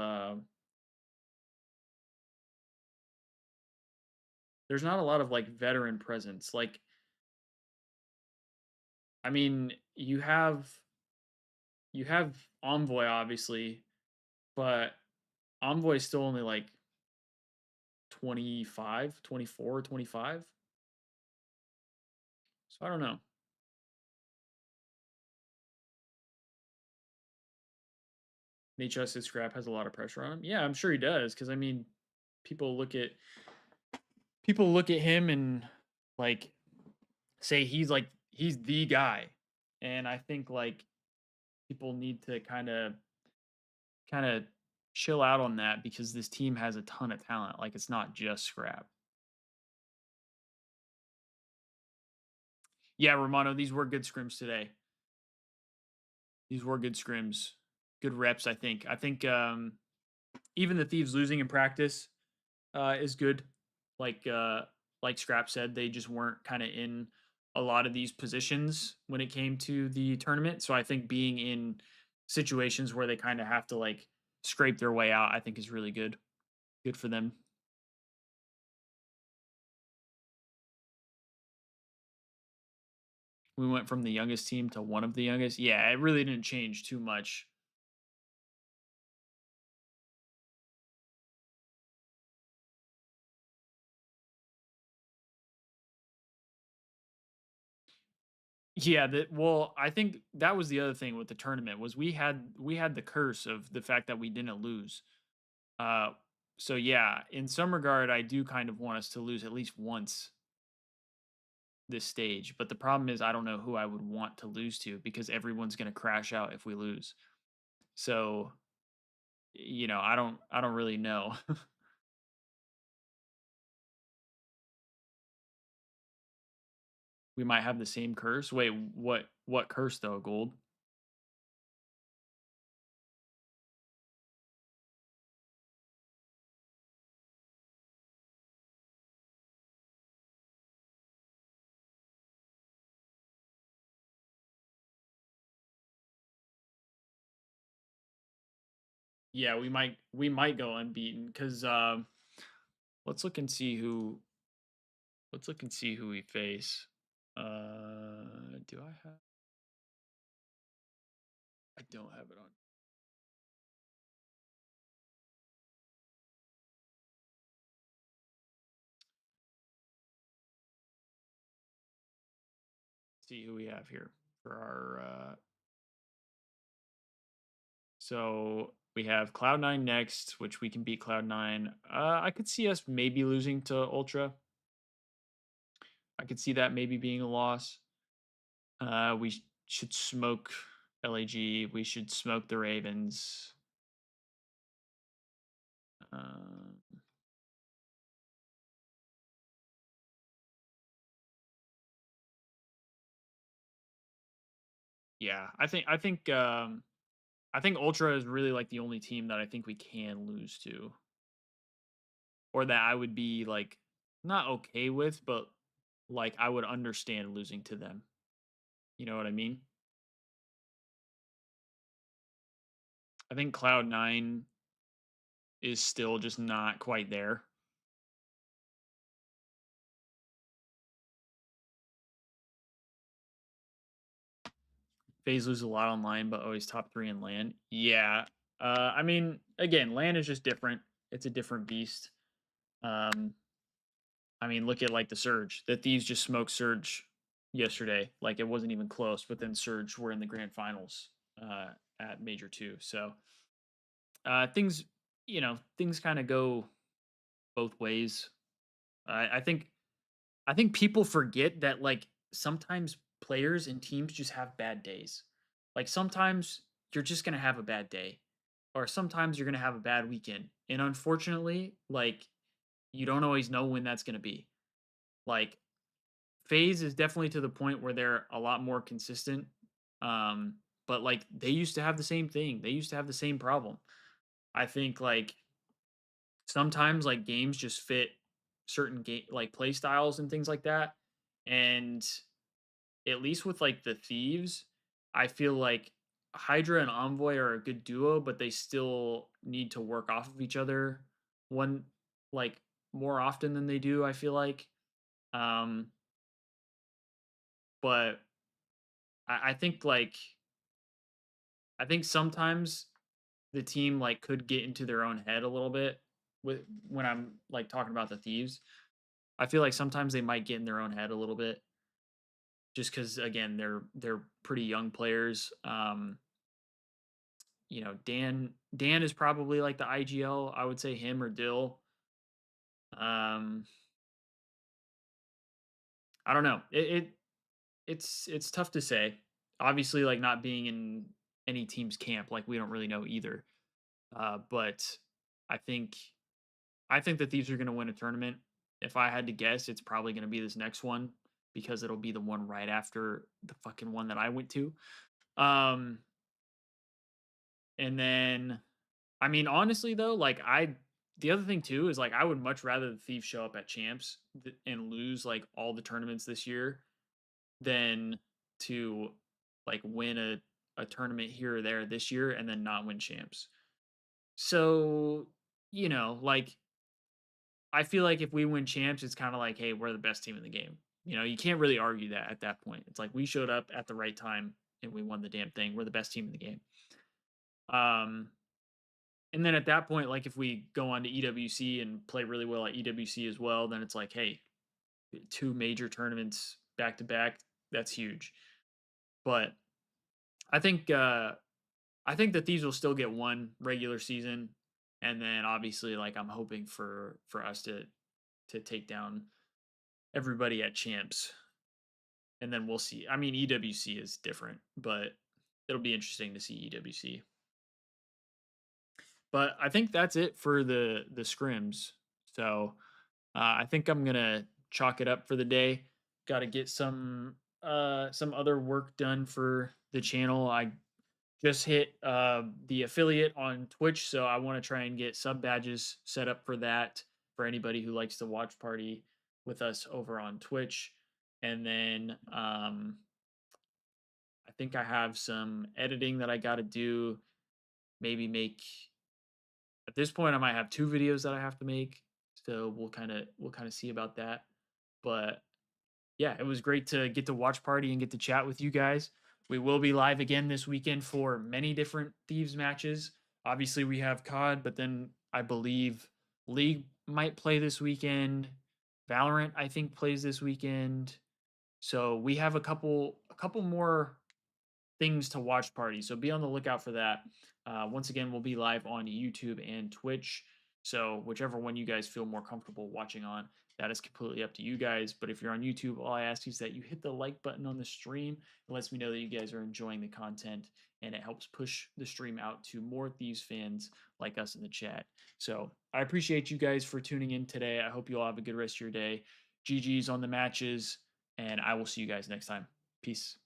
there's not a lot of like veteran presence. Like I mean, you have Envoy obviously, but Envoy's still only like 25, 24, 25. So I don't know. Nate Justice Scrap has a lot of pressure on him. Yeah, I'm sure he does because I mean, people look at people look at him and like say he's the guy. And I think like people need to kind of chill out on that because this team has a ton of talent. Like it's not just Scrap. Yeah, Romano, these were good scrims today. These were good scrims. Good reps, I think. I think even the Thieves losing in practice is good. Like like Scrap said, they just weren't kind of in a lot of these positions when it came to the tournament. So I think being in situations where they kind of have to like scrape their way out, I think is really good. Good for them. We went from the youngest team to one of the youngest. Yeah, it really didn't change too much. Yeah, that well, I think that was the other thing with the tournament was we had the curse of the fact that we didn't lose. Uh so yeah, in some regard I do kind of want us to lose at least once this stage, but the problem is I don't know who I would want to lose to because everyone's going to crash out if we lose. So, I don't really know. We might have the same curse. Wait, what curse though, Gold? Yeah, we might go unbeaten cuz let's look and see who let's look and see who we face. Do I have I don't have it on. See who we have here for our so we have Cloud9 next, which we can beat Cloud9. I could see us maybe losing to Ultra. I could see that maybe being a loss. We should smoke LAG. We should smoke the Ravens. Uh, yeah, I think Ultra is really like the only team that I think we can lose to, or that I would be like not okay with, but like I would understand losing to them. You know what I mean? I think Cloud9 is still just not quite there. FaZe loses a lot online, but always top 3 in LAN. Yeah. I mean, again, LAN is just different. It's a different beast. Um, I mean, look at like the Surge. The Thieves just smoked Surge yesterday. Like it wasn't even close, but then Surge were in the grand finals at Major 2. So things, things kind of go both ways. I think people forget that like sometimes players and teams just have bad days. Like sometimes you're just gonna have a bad day, or sometimes you're gonna have a bad weekend. And unfortunately, like you don't always know when that's gonna be. Like Phase is definitely to the point where they're a lot more consistent. Um, but like they used to have the same thing. They used to have the same problem. I think like sometimes like games just fit certain game like play styles and things like that. And at least with like the Thieves, I feel like Hydra and Envoy are a good duo, but they still need to work off of each other one like more often than they do, I feel like. Um, but I think like I think sometimes the team like could get into their own head a little bit with when I'm like talking about the Thieves. I feel like sometimes they might get in their own head a little bit just because again they're pretty young players. Dan is probably like the IGL. I would say him or Dill. Um, I don't know. It's tough to say. Obviously, like not being in any team's camp, like we don't really know either. But I think I think the Thieves are going to win a tournament. If I had to guess, it's probably going to be this next one because it'll be the one right after the fucking one that I went to. Um, and then, I mean, honestly though, the other thing too is like I would much rather the Thieves show up at champs and lose like all the tournaments this year than to like win a tournament here or there this year and then not win champs. So, like I feel like if we win champs, it's kind of like, hey, we're the best team in the game. You can't really argue that at that point. It's like we showed up at the right time and we won the damn thing. We're the best team in the game. Um, and then at that point, like if we go on to EWC and play really well at EWC as well, then it's like, hey, two major tournaments back to back. That's huge. But I think I think the Thieves will still get one regular season, and then obviously, like I'm hoping for us to take down everybody at champs, and then we'll see. I mean, EWC is different, but it'll be interesting to see EWC. But I think that's it for the scrims. So I think I'm gonna chalk it up for the day. Got to get some other work done for the channel. I just hit the affiliate on Twitch, so I want to try and get sub badges set up for that for anybody who likes to watch party with us over on Twitch. And then I think I have some editing that I got to do. Maybe make at this point I might have two videos that I have to make. So we'll kind of see about that. But yeah, it was great to get to watch party and get to chat with you guys. We will be live again this weekend for many different Thieves matches. Obviously, we have COD, but then I believe League might play this weekend. Valorant, I think, plays this weekend. So we have a couple more things to watch party. So be on the lookout for that. Once again, we'll be live on YouTube and Twitch. So whichever one you guys feel more comfortable watching on, that is completely up to you guys. But if you're on YouTube, all I ask is that you hit the like button on the stream. It lets me know that you guys are enjoying the content and it helps push the stream out to more Thieves fans like us in the chat. So I appreciate you guys for tuning in today. I hope you all have a good rest of your day. GG's on the matches, and I will see you guys next time. Peace.